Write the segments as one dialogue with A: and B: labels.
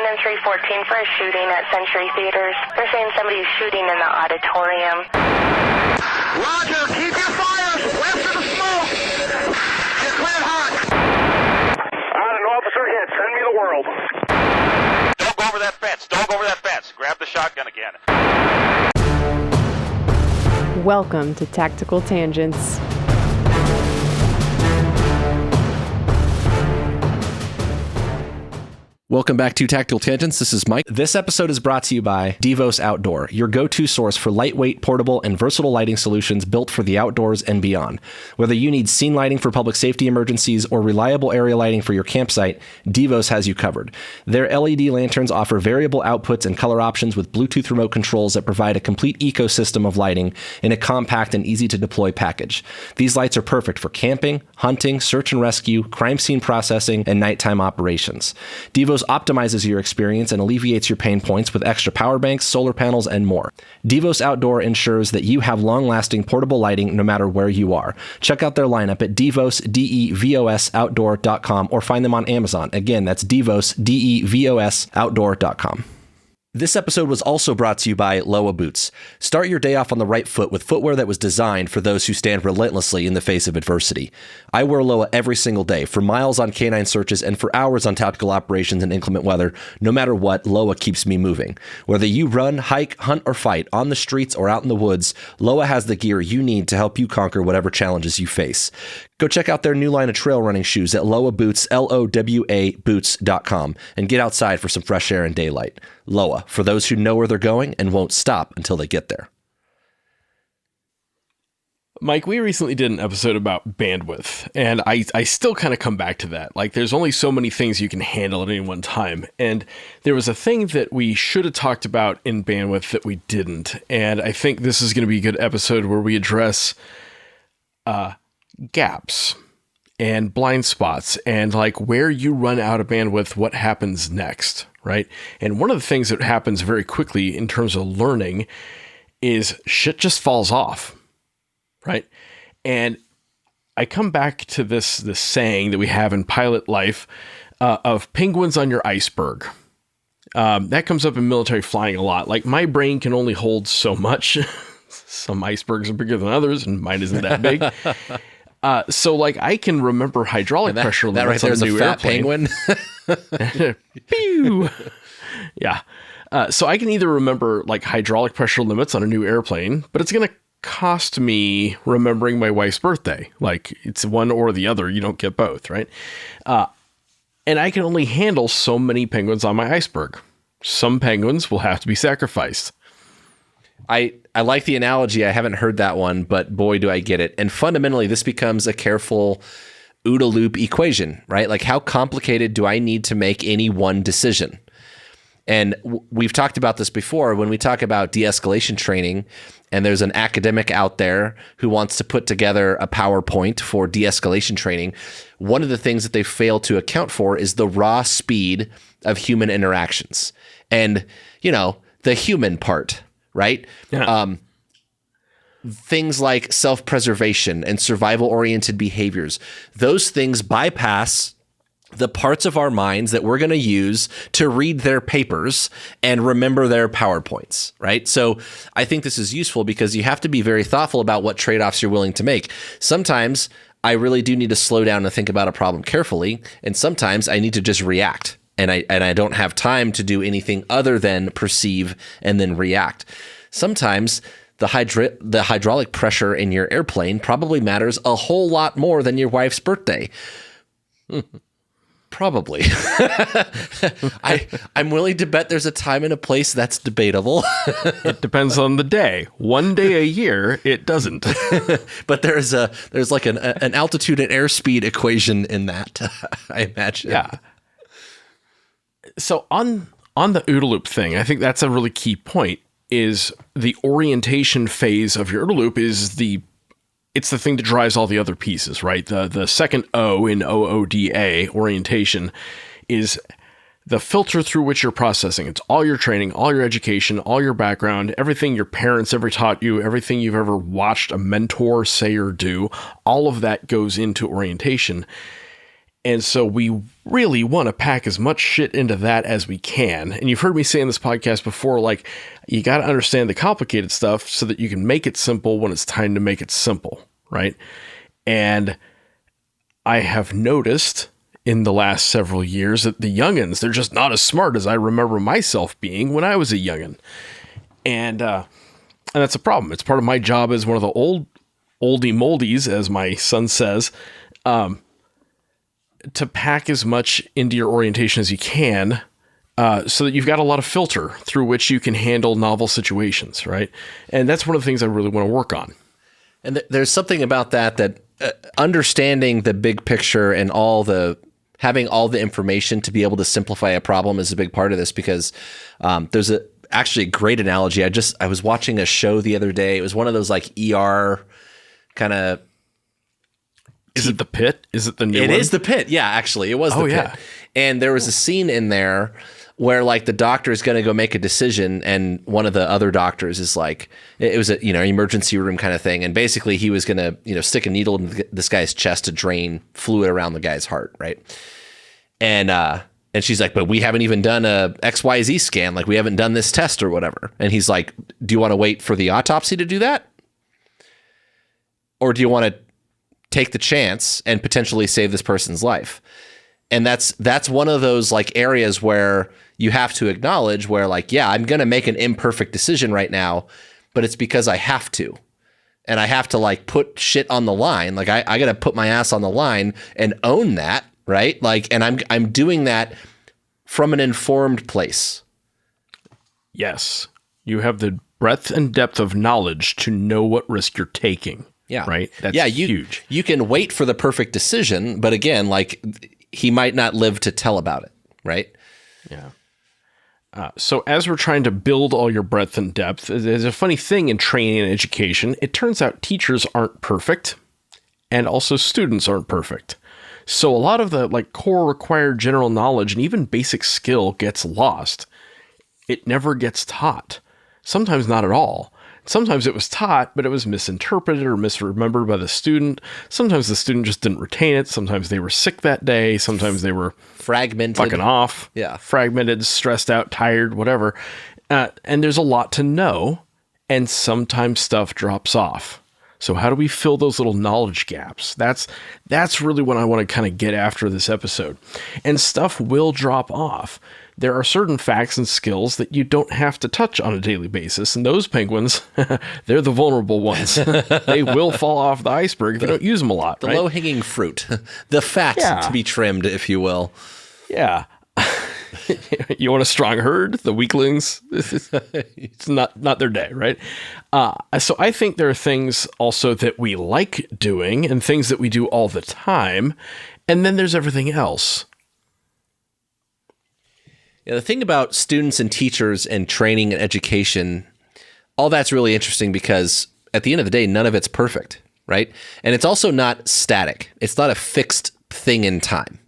A: in 314 for a shooting at Century Theaters. They're saying somebody's shooting in the auditorium.
B: Roger, keep your fires west of the smoke. You're cleared hot. An officer hit. Send me the world.
C: Don't go over that fence. Don't go over that fence. Grab the shotgun again.
D: Welcome to Tactical Tangents.
E: Welcome back to Tactical Tangents. This is Mike. This episode is brought to you by Devos Outdoor, your go-to source for lightweight, portable, and versatile lighting solutions built for the outdoors and beyond. Whether you need scene lighting for public safety emergencies or reliable area lighting for your campsite, Devos has you covered. Their LED lanterns offer variable outputs and color options with Bluetooth remote controls that provide a complete ecosystem of lighting in a compact and easy-to-deploy package. These lights are perfect for camping, hunting, search and rescue, crime scene processing, and nighttime operations. Devos optimizes your experience and alleviates your pain points with extra power banks, solar panels, and more. Devos Outdoor ensures that you have long-lasting portable lighting no matter where you are. Check out their lineup at Devos, D-E-V-O-S, outdoor.com or find them on Amazon. Again, that's Devos, D-E-V-O-S, outdoor.com. This episode was also brought to you by Loa Boots. Start your day off on the right foot with footwear that was designed for those who stand relentlessly in the face of adversity. I wear Loa every single day, for miles on canine searches and for hours on tactical operations in inclement weather. No matter what, Loa keeps me moving. Whether you run, hike, hunt, or fight, on the streets or out in the woods, Loa has the gear you need to help you conquer whatever challenges you face. Go check out their new line of trail running shoes at Loa Boots, L-O-W-A boots.com, and get outside for some fresh air and daylight. Loa, for those who know where they're going and won't stop until they get there.
F: Mike, we recently did an episode about bandwidth, and I still kind of come back to that. Like, there's only so many things you can handle at any one time, and there was a thing that we should have talked about in bandwidth that we didn't, and I think this is going to be a good episode where we address gaps and blind spots and like where you run out of bandwidth, what happens next, right? And one of the things that happens very quickly in terms of learning is shit just falls off, right? And I come back to this saying that we have in pilot life of penguins on your iceberg. That comes up in military flying a lot. Like, my brain can only hold so much. Some icebergs are bigger than others, and mine isn't that big. So like I can remember hydraulic pressure limits on a new airplane. Penguin. Pew! Yeah. So I can either remember like hydraulic pressure limits on a new airplane, but it's going to cost me remembering my wife's birthday. Like, it's one or the other. You don't get both, right? And I can only handle so many penguins on my iceberg. Some penguins will have to be sacrificed.
E: I like the analogy. I haven't heard that one, but boy, do I get it. And fundamentally, this becomes a careful OODA loop equation, right? Like, how complicated do I need to make any one decision? And we've talked about this before when we talk about de-escalation training, and there's an academic out there who wants to put together a PowerPoint for de-escalation training. One of the things that they fail to account for is the raw speed of human interactions and, you know, the human part. Right? Yeah. Things like self-preservation and survival-oriented behaviors. Those things bypass the parts of our minds that we're going to use to read their papers and remember their PowerPoints, right? So I think this is useful because you have to be very thoughtful about what trade-offs you're willing to make. Sometimes I really do need to slow down and think about a problem carefully, and sometimes I need to just react. And I don't have time to do anything other than perceive and then react. Sometimes the hydraulic pressure in your airplane probably matters a whole lot more than your wife's birthday. Probably. I'm willing to bet there's a time and a place that's debatable.
F: It depends on the day. One day a year, it doesn't.
E: But there's like an altitude and airspeed equation in that, I imagine.
F: Yeah. So on the OODA loop thing, I think that's a really key point, is the orientation phase of your OODA loop is it's the thing that drives all the other pieces, right? The second O in OODA, orientation, is the filter through which you're processing. It's all your training, all your education, all your background, everything your parents ever taught you, everything you've ever watched a mentor say or do, all of that goes into orientation. And so we really want to pack as much shit into that as we can. And you've heard me say in this podcast before, like, you got to understand the complicated stuff so that you can make it simple when it's time to make it simple, right? And I have noticed in the last several years that the youngins, they're just not as smart as I remember myself being when I was a youngin. And that's a problem. It's part of my job as one of the oldie moldies, as my son says, to pack as much into your orientation as you can, so that you've got a lot of filter through which you can handle novel situations, right? And that's one of the things I really want to work on.
E: And there's something about that understanding the big picture and having all the information to be able to simplify a problem is a big part of this, because there's actually a great analogy. I was watching a show the other day. It was one of those like ER kind of.
F: Is it The Pit? Is it the new one?
E: It is The Pit. Yeah, actually, it was The Pit. Yeah. And there was a scene in there where like the doctor is going to go make a decision, and one of the other doctors is like, it was a emergency room kind of thing, and basically he was going to stick a needle in this guy's chest to drain fluid around the guy's heart, right? And she's like, but we haven't even done a XYZ scan, like we haven't done this test or whatever. And he's like, do you want to wait for the autopsy to do that, or do you want to take the chance and potentially save this person's life? And that's one of those like areas where you have to acknowledge where like, yeah, I'm going to make an imperfect decision right now, but it's because I have to. And I have to like put shit on the line. Like I got to put my ass on the line and own that, right? Like, and I'm doing that from an informed place.
F: Yes. You have the breadth and depth of knowledge to know what risk you're taking.
E: Yeah.
F: Right. That's huge.
E: You can wait for the perfect decision, but again, like he might not live to tell about it. Right.
F: Yeah. So as we're trying to build all your breadth and depth, there's a funny thing in training and education. It turns out teachers aren't perfect, and also students aren't perfect. So a lot of the like core required general knowledge and even basic skill gets lost. It never gets taught. Sometimes not at all. Sometimes it was taught, but it was misinterpreted or misremembered by the student. Sometimes the student just didn't retain it. Sometimes they were sick that day. Sometimes they were
E: fragmented,
F: fucking off.
E: Yeah.
F: Fragmented, stressed out, tired, whatever. And there's a lot to know, and sometimes stuff drops off. So how do we fill those little knowledge gaps? That's really what I want to kind of get after this episode. And stuff will drop off. There are certain facts and skills that you don't have to touch on a daily basis. And those penguins, they're the vulnerable ones. They will fall off the iceberg if you don't use them a lot.
E: The
F: right?
E: low-hanging fruit. The fat to be trimmed, if you will.
F: Yeah. You want a strong herd? The weaklings? It's not their day, right? So I think there are things also that we like doing and things that we do all the time. And then there's everything else.
E: Yeah, the thing about students and teachers and training and education, all that's really interesting because at the end of the day, none of it's perfect, right? And it's also not static. It's not a fixed thing in time.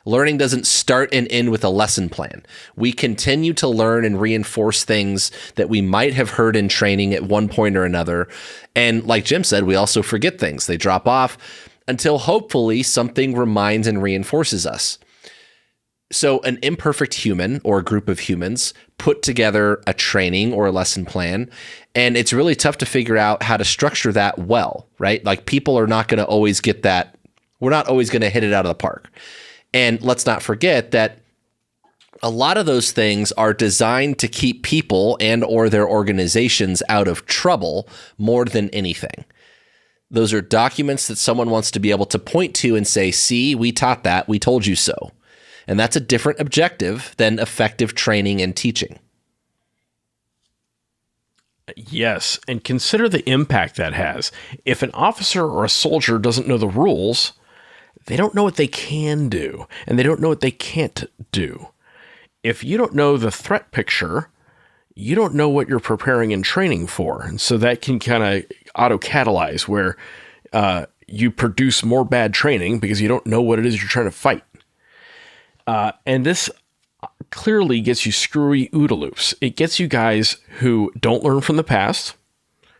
E: Learning doesn't start and end with a lesson plan. We continue to learn and reinforce things that we might have heard in training at one point or another. And like Jim said, we also forget things. They drop off until hopefully something reminds and reinforces us. So an imperfect human or a group of humans put together a training or a lesson plan, and it's really tough to figure out how to structure that well, right? Like people are not going to always get that. We're not always going to hit it out of the park. And let's not forget that a lot of those things are designed to keep people and or their organizations out of trouble more than anything. Those are documents that someone wants to be able to point to and say, see, we taught that, we told you so. And that's a different objective than effective training and teaching.
F: Yes, and consider the impact that has. If an officer or a soldier doesn't know the rules, they don't know what they can do, and they don't know what they can't do. If you don't know the threat picture, you don't know what you're preparing and training for. And so that can kind of auto-catalyze where you produce more bad training because you don't know what it is you're trying to fight. And this clearly gets you screwy OODA loops. It gets you guys who don't learn from the past,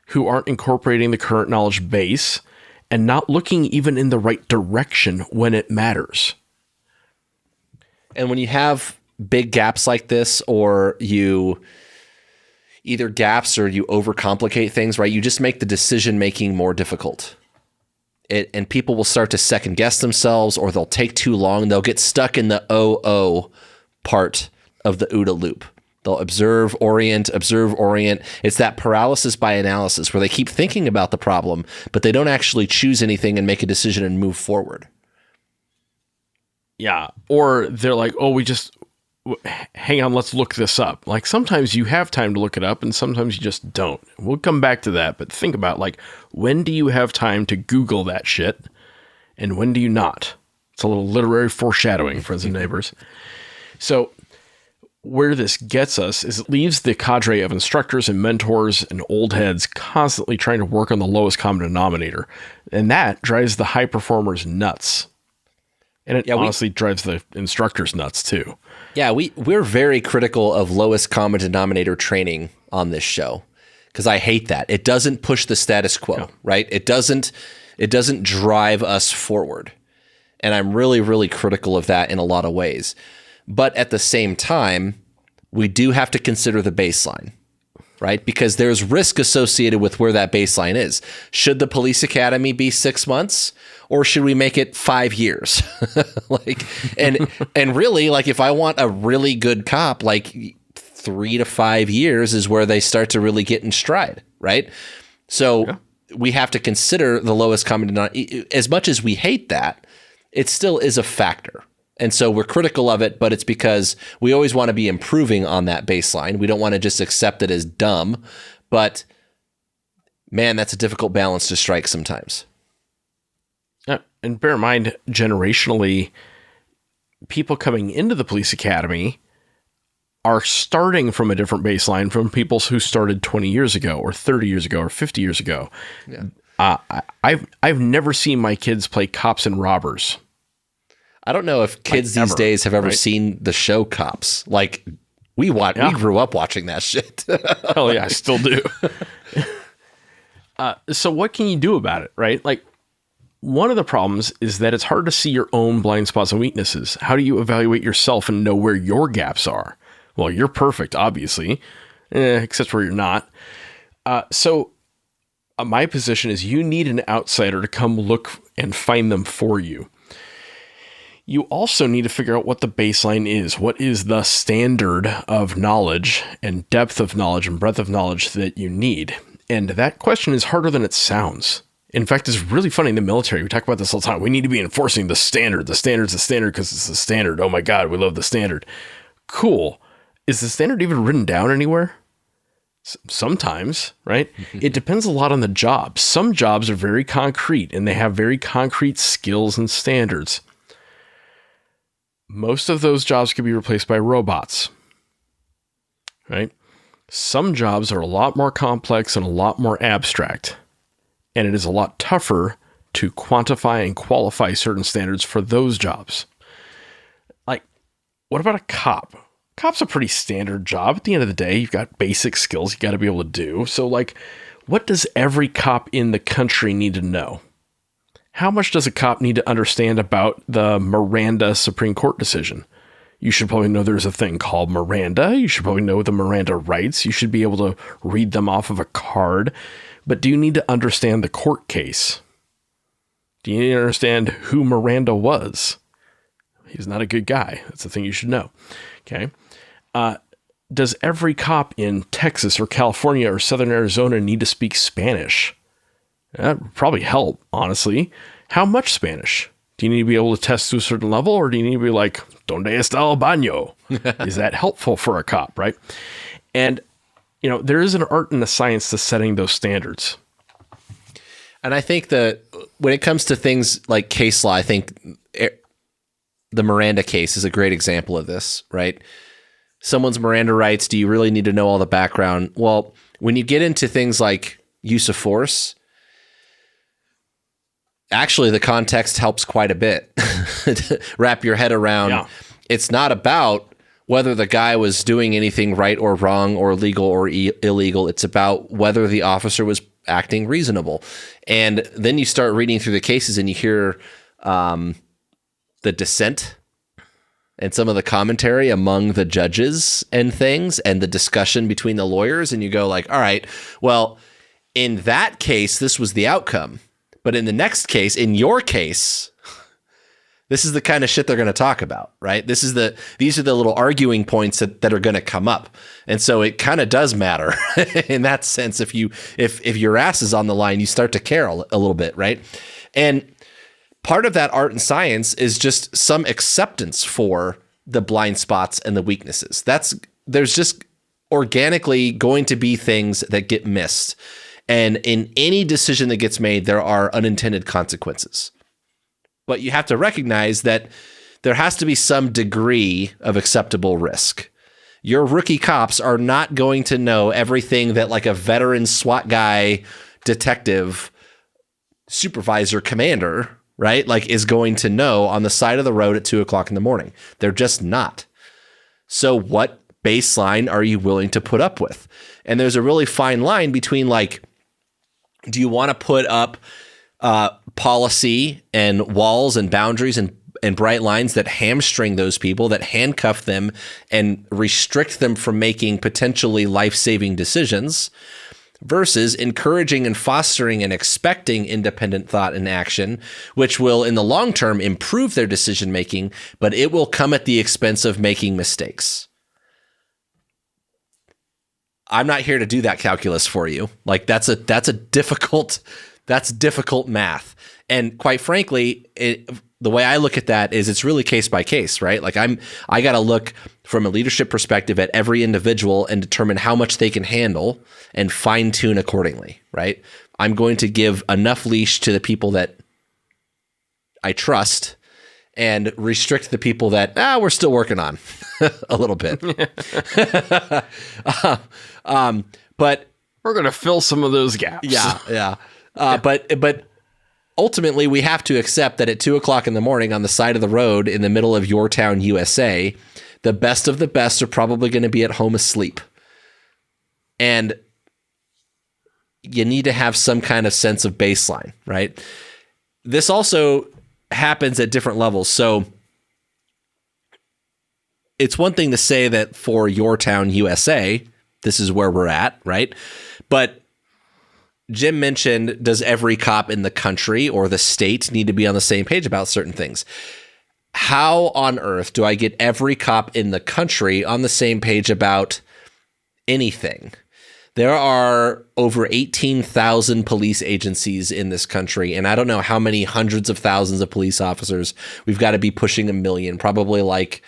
F: who aren't incorporating the current knowledge base, and not looking even in the right direction when it matters,
E: And when you have big gaps like this, or you either gaps or you overcomplicate things, right? You just make the decision making more difficult. And people will start to second guess themselves, or they'll take too long. They'll get stuck in the OO part of the OODA loop. They'll observe, orient. It's that paralysis by analysis where they keep thinking about the problem, but they don't actually choose anything and make a decision and move forward.
F: Yeah. Or they're like, oh, hang on, let's look this up. Like sometimes you have time to look it up and sometimes you just don't. We'll come back to that, but think about like, when do you have time to Google that shit and when do you not? It's a little literary foreshadowing, friends and neighbors. So where this gets us is it leaves the cadre of instructors and mentors and old heads constantly trying to work on the lowest common denominator. And that drives the high performers nuts. And it honestly drives the instructors nuts too.
E: Yeah, we're very critical of lowest common denominator training on this show because I hate that. It doesn't push the status quo, right? It doesn't drive us forward. And I'm really, really critical of that in a lot of ways. But at the same time, we do have to consider the baseline, right? Because there's risk associated with where that baseline is. Should the police academy be 6 months, or should we make it 5 years? and really, like if I want a really good cop, like 3 to 5 years is where they start to really get in stride, right? So we have to consider the lowest common denominator. As much as we hate that, it still is a factor. And so we're critical of it, but it's because we always want to be improving on that baseline. We don't want to just accept it as dumb, but man, that's a difficult balance to strike sometimes.
F: And bear in mind, generationally, people coming into the police academy are starting from a different baseline from people who started 20 years ago or 30 years ago or 50 years ago. Yeah. I've never seen my kids play cops and robbers.
E: I don't know if kids these days have ever seen the show Cops. Like we grew up watching that shit.
F: Hell yeah, I still do. So what can you do about it, right? Like one of the problems is that it's hard to see your own blind spots and weaknesses. How do you evaluate yourself and know where your gaps are? Well, you're perfect, obviously, except where you're not. So my position is you need an outsider to come look and find them for you. You also need to figure out what the baseline is. What is the standard of knowledge and depth of knowledge and breadth of knowledge that you need? And that question is harder than it sounds. In fact, it's really funny in the military. We talk about this all the time. We need to be enforcing the standard. The standard's the standard because it's the standard. Oh my God, we love the standard. Cool. Is the standard even written down anywhere? Sometimes, right? It depends a lot on the job. Some jobs are very concrete and they have very concrete skills and standards. Most of those jobs can be replaced by robots, right? Some jobs are a lot more complex and a lot more abstract, and it is a lot tougher to quantify and qualify certain standards for those jobs. Like, what about a cop? Cop's a pretty standard job. At the end of the day, you've got basic skills you got to be able to do. So, like, what does every cop in the country need to know? How much does a cop need to understand about the Miranda Supreme Court decision? You should probably know there's a thing called Miranda. You should probably know the Miranda rights. You should be able to read them off of a card. But do you need to understand the court case? Do you need to understand who Miranda was? He's not a good guy. That's the thing you should know. Okay. Does every cop in Texas or California or Southern Arizona need to speak Spanish? That would probably help, honestly. How much Spanish? Do you need to be able to test to a certain level, or do you need to be like, ¿Dónde está el baño? Is that helpful for a cop, right? And, you know, there is an art and a science to setting those standards.
E: And I think that when it comes to things like case law, I think the Miranda case is a great example of this, right? Someone's Miranda rights, do you really need to know all the background? Well, when you get into things like use of force, actually, the context helps quite a bit. Wrap your head around. Yeah. It's not about whether the guy was doing anything right or wrong or legal or illegal. It's about whether the officer was acting reasonable. And then you start reading through the cases and you hear the dissent and some of the commentary among the judges and things and the discussion between the lawyers. And you go like, all right, well, in that case, this was the outcome. But in the next case, in your case, this is the kind of shit they're going to talk about, right? These are the little arguing points that are going to come up. And so it kind of does matter in that sense. If your ass is on the line, you start to care a little bit, right? And part of that art and science is just some acceptance for the blind spots and the weaknesses. There's just organically going to be things that get missed. And in any decision that gets made, there are unintended consequences. But you have to recognize that there has to be some degree of acceptable risk. Your rookie cops are not going to know everything that like a veteran SWAT guy, detective, supervisor, commander, right? Like is going to know on the side of the road at 2:00 in the morning. They're just not. So what baseline are you willing to put up with? And there's a really fine line between like, do you want to put up policy and walls and boundaries and bright lines that hamstring those people, that handcuff them and restrict them from making potentially life-saving decisions, versus encouraging and fostering and expecting independent thought and action, which will in the long term improve their decision making, but it will come at the expense of making mistakes. I'm not here to do that calculus for you. Like that's difficult math. And quite frankly, the way I look at that is it's really case by case, right? Like I got to look from a leadership perspective at every individual and determine how much they can handle and fine tune accordingly, right? I'm going to give enough leash to the people that I trust and restrict the people that we're still working on a little bit. But
F: we're going to fill some of those gaps.
E: Yeah. But ultimately, we have to accept that at 2:00 in the morning on the side of the road in the middle of your town, USA, the best of the best are probably going to be at home asleep. And you need to have some kind of sense of baseline, right? This also happens at different levels. So it's one thing to say that for your town, USA, this is where we're at, right? But Jim mentioned, does every cop in the country or the state need to be on the same page about certain things? How on earth do I get every cop in the country on the same page about anything? There are over 18,000 police agencies in this country, and I don't know how many hundreds of thousands of police officers. We've got to be pushing 1 million, probably like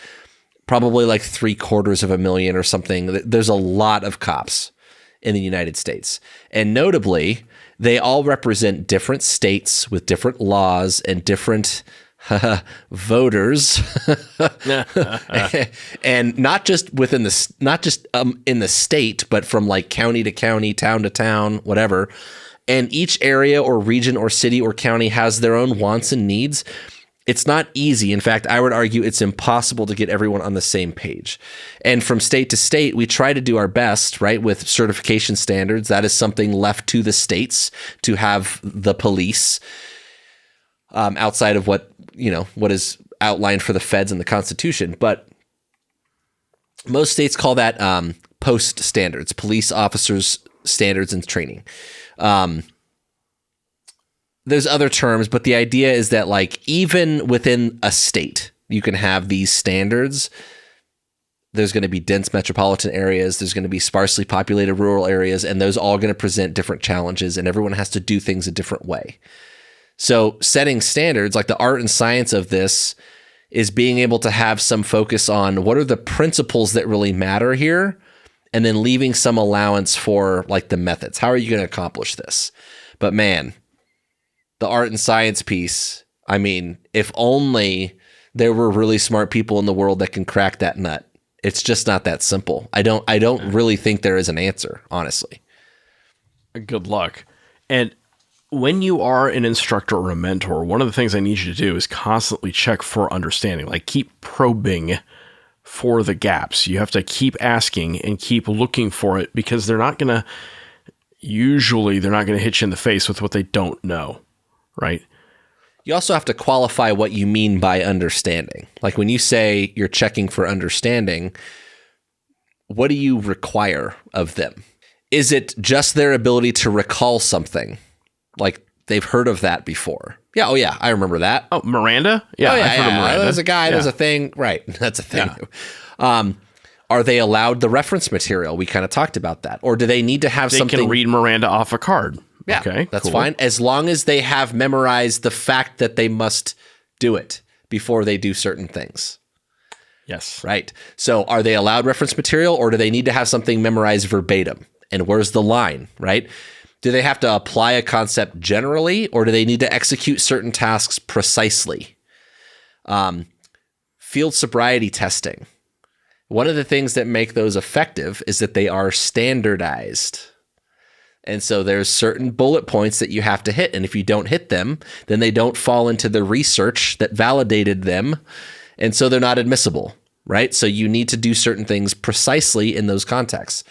E: 750,000 or something. There's a lot of cops in the United States. And notably, they all represent different states with different laws and different voters. And not just within in the state, but from like county to county, town to town, whatever. And each area or region or city or county has their own wants and needs. It's not easy. In fact, I would argue it's impossible to get everyone on the same page. And from state to state, we try to do our best, right, with certification standards. That is something left to the states to have the police outside of what is outlined for the feds in the Constitution. But most states call that post standards, police officers standards and training. There's other terms, but the idea is that like even within a state, you can have these standards. There's going to be dense metropolitan areas. There's going to be sparsely populated rural areas, and those all going to present different challenges, and everyone has to do things a different way. So setting standards, like the art and science of this, is being able to have some focus on what are the principles that really matter here, and then leaving some allowance for like the methods. How are you going to accomplish this? But man, the art and science piece, I mean, if only there were really smart people in the world that can crack that nut. It's just not that simple. I don't really think there is an answer, honestly.
F: Good luck. And when you are an instructor or a mentor, one of the things I need you to do is constantly check for understanding, like keep probing for the gaps. You have to keep asking and keep looking for it, because they're not going to hit you in the face with what they don't know. Right.
E: You also have to qualify what you mean by understanding. Like when you say you're checking for understanding, what do you require of them? Is it just their ability to recall something? Like they've heard of that before? Yeah. Oh, yeah. I remember that.
F: Oh, Miranda? Yeah.
E: Oh, yeah.
F: I've heard of Miranda.
E: There's a guy, there's a thing. Right. That's a thing. Yeah. Are they allowed the reference material? We kind of talked about that. Or do they need to have something?
F: They can read Miranda off a card.
E: Yeah,
F: okay,
E: that's
F: cool.
E: fine. As long as they have memorized the fact that they must do it before they do certain things.
F: Yes.
E: Right. So are they allowed reference material, or do they need to have something memorized verbatim? And where's the line, right? Do they have to apply a concept generally, or do they need to execute certain tasks precisely? Field sobriety testing. One of the things that make those effective is that they are standardized. And so there's certain bullet points that you have to hit. And if you don't hit them, then they don't fall into the research that validated them. And so they're not admissible, right? So you need to do certain things precisely in those contexts.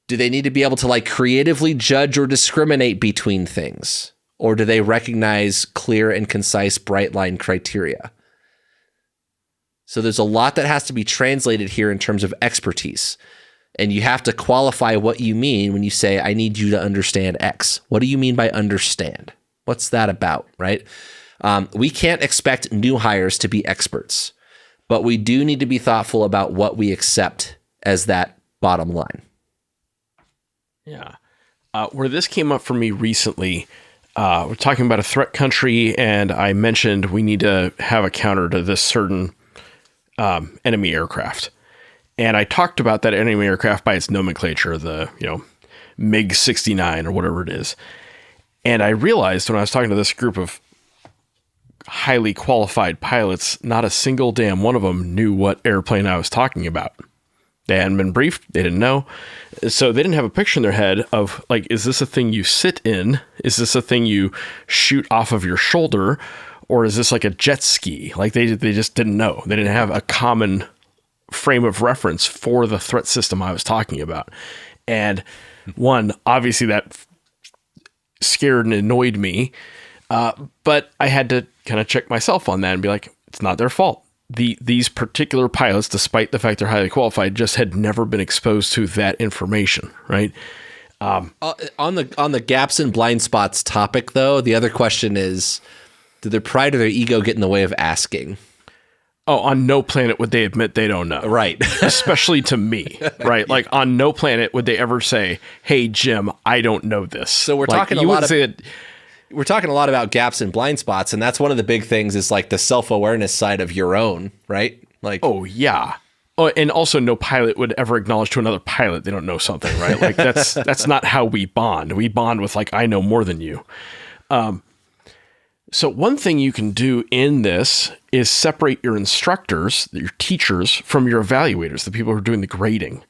E: Do they need to be able to like creatively judge or discriminate between things? Or do they recognize clear and concise bright line criteria? So there's a lot that has to be translated here in terms of expertise. And you have to qualify what you mean when you say, I need you to understand X. What do you mean by understand? What's that about, right? We can't expect new hires to be experts, but we do need to be thoughtful about what we accept as that bottom line.
F: Yeah. Where this came up for me recently, we're talking about a threat country, and I mentioned we need to have a counter to this certain enemy aircraft. And I talked about that enemy aircraft by its nomenclature, the, MiG-69 or whatever it is. And I realized when I was talking to this group of highly qualified pilots, not a single damn one of them knew what airplane I was talking about. They hadn't been briefed. They didn't know. So they didn't have a picture in their head of like, is this a thing you sit in? Is this a thing you shoot off of your shoulder? Or is this like a jet ski? Like they just didn't know. They didn't have a common frame of reference for the threat system I was talking about. And one, obviously that scared and annoyed me. But I had to kind of check myself on that and be like, it's not their fault. These particular pilots, despite the fact they're highly qualified, just had never been exposed to that information, right?
E: On the gaps and blind spots topic, though, the other question is, did their pride or their ego get in the way of asking?
F: Oh, on no planet would they admit they don't know.
E: Right.
F: Especially to me, right? Like on no planet would they ever say, hey, Jim, I don't know this.
E: So we're talking a lot about gaps and blind spots. And that's one of the big things is like the self-awareness side of your own, right? Like,
F: oh, yeah. Oh, and also no pilot would ever acknowledge to another pilot they don't know something, right? Like that's not how we bond. We bond with like, I know more than you. So one thing you can do in this is separate your instructors, your teachers, from your evaluators, the people who are doing the grading.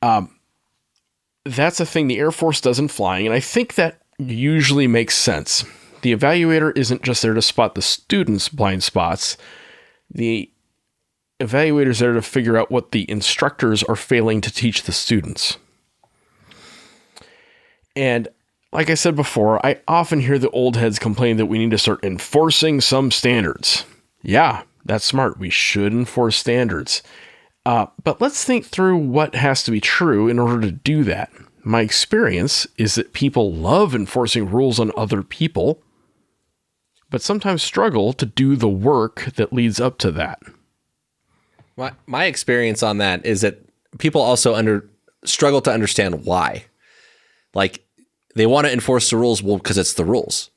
F: That's a thing the Air Force does in flying, and I think that usually makes sense. The evaluator isn't just there to spot the students' blind spots. The evaluator is there to figure out what the instructors are failing to teach the students. And like I said before, I often hear the old heads complain that we need to start enforcing some standards. Yeah, that's smart. We should enforce standards. But let's think through what has to be true in order to do that. My experience is that people love enforcing rules on other people, but sometimes struggle to do the work that leads up to that.
E: My experience on that is that people also struggle to understand why. Like, they want to enforce the rules, well, because it's the rules,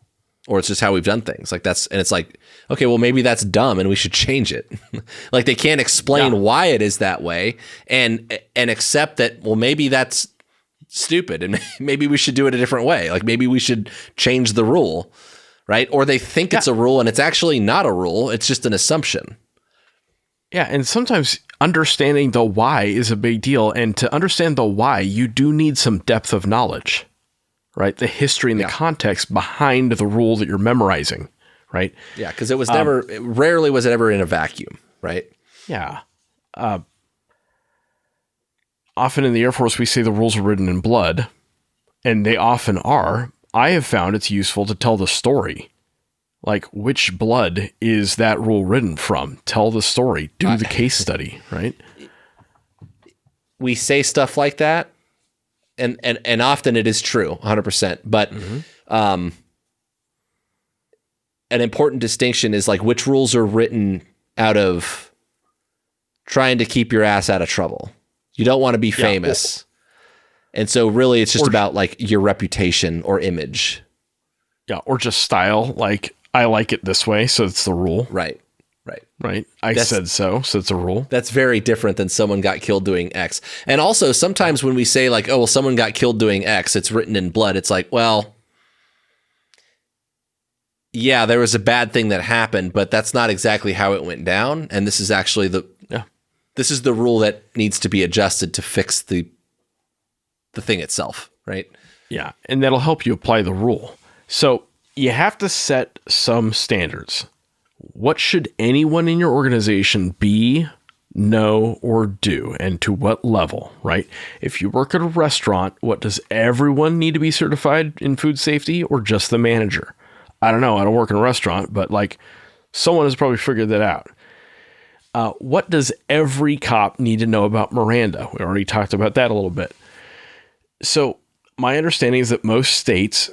E: or it's just how we've done things. Like and it's like, okay, well, maybe that's dumb and we should change it. Like they can't explain why it is that way and accept that, well, maybe that's stupid and maybe we should do it a different way. Like maybe we should change the rule, right? Or they think it's a rule and it's actually not a rule. It's just an assumption.
F: Yeah. And sometimes understanding the why is a big deal. And to understand the why, you do need some depth of knowledge. Right? The history and the context behind the rule that you're memorizing, right?
E: Yeah, because it was rarely was it ever in a vacuum, right?
F: Yeah. Often in the Air Force, we say the rules are written in blood, and they often are. I have found it's useful to tell the story Like, which blood is that rule written from? Tell the story. Do the case study, right?
E: We say stuff like that, and often it is true, 100%. But an important distinction is like which rules are written out of trying to keep your ass out of trouble. You don't want to be famous. And so really it's just about like your reputation or image.
F: Yeah, or just style. Like, I like it this way, so it's the rule.
E: Right.
F: I said so it's a rule.
E: That's very different than someone got killed doing X. And also sometimes when we say like, oh, well, someone got killed doing X, it's written in blood. It's like, well, yeah, there was a bad thing that happened, but that's not exactly how it went down. And this is actually this is the rule that needs to be adjusted to fix the thing itself, right?
F: Yeah, and that'll help you apply the rule. So you have to set some standards. What should anyone in your organization be, know, or do, and to what level, right? If you work at a restaurant, what does everyone need to be certified in food safety or just the manager? I don't know. I don't work in a restaurant, but like someone has probably figured that out. What does every cop need to know about Miranda? We already talked about that a little bit. So my understanding is that most states,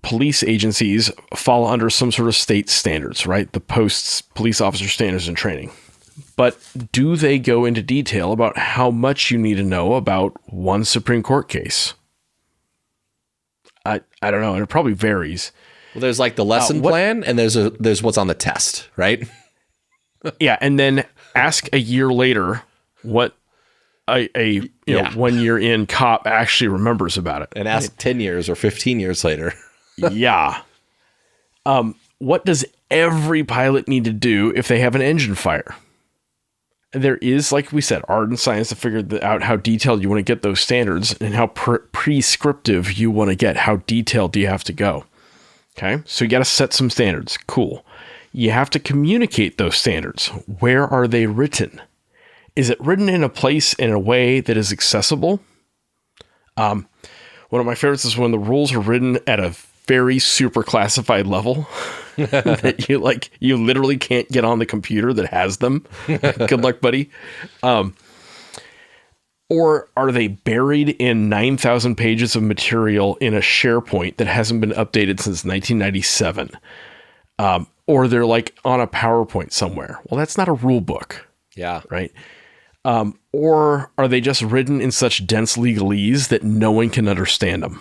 F: police agencies fall under some sort of state standards, right? The post's police officer standards and training. But do they go into detail about how much you need to know about one Supreme Court case? I don't know. And it probably varies.
E: Well, there's like the lesson plan and there's what's on the test, right?
F: Yeah. And then ask a year later what a 1 year in cop actually remembers about it.
E: And ask 10 years or 15 years later.
F: Yeah. What does every pilot need to do if they have an engine fire? There is, like we said, art and science to figure out how detailed you want to get those standards and how prescriptive you want to get. How detailed do you have to go? Okay. So you got to set some standards. Cool. You have to communicate those standards. Where are they written? Is it written in a place in a way that is accessible? One of my favorites is when the rules are written at a very super classified level that you literally can't get on the computer that has them. Good luck, buddy. Or are they buried in 9,000 pages of material in a SharePoint that hasn't been updated since 1997? Or they're like on a PowerPoint somewhere. Well, that's not a rule book.
E: Yeah.
F: Right. Or are they just written in such dense legalese that no one can understand them?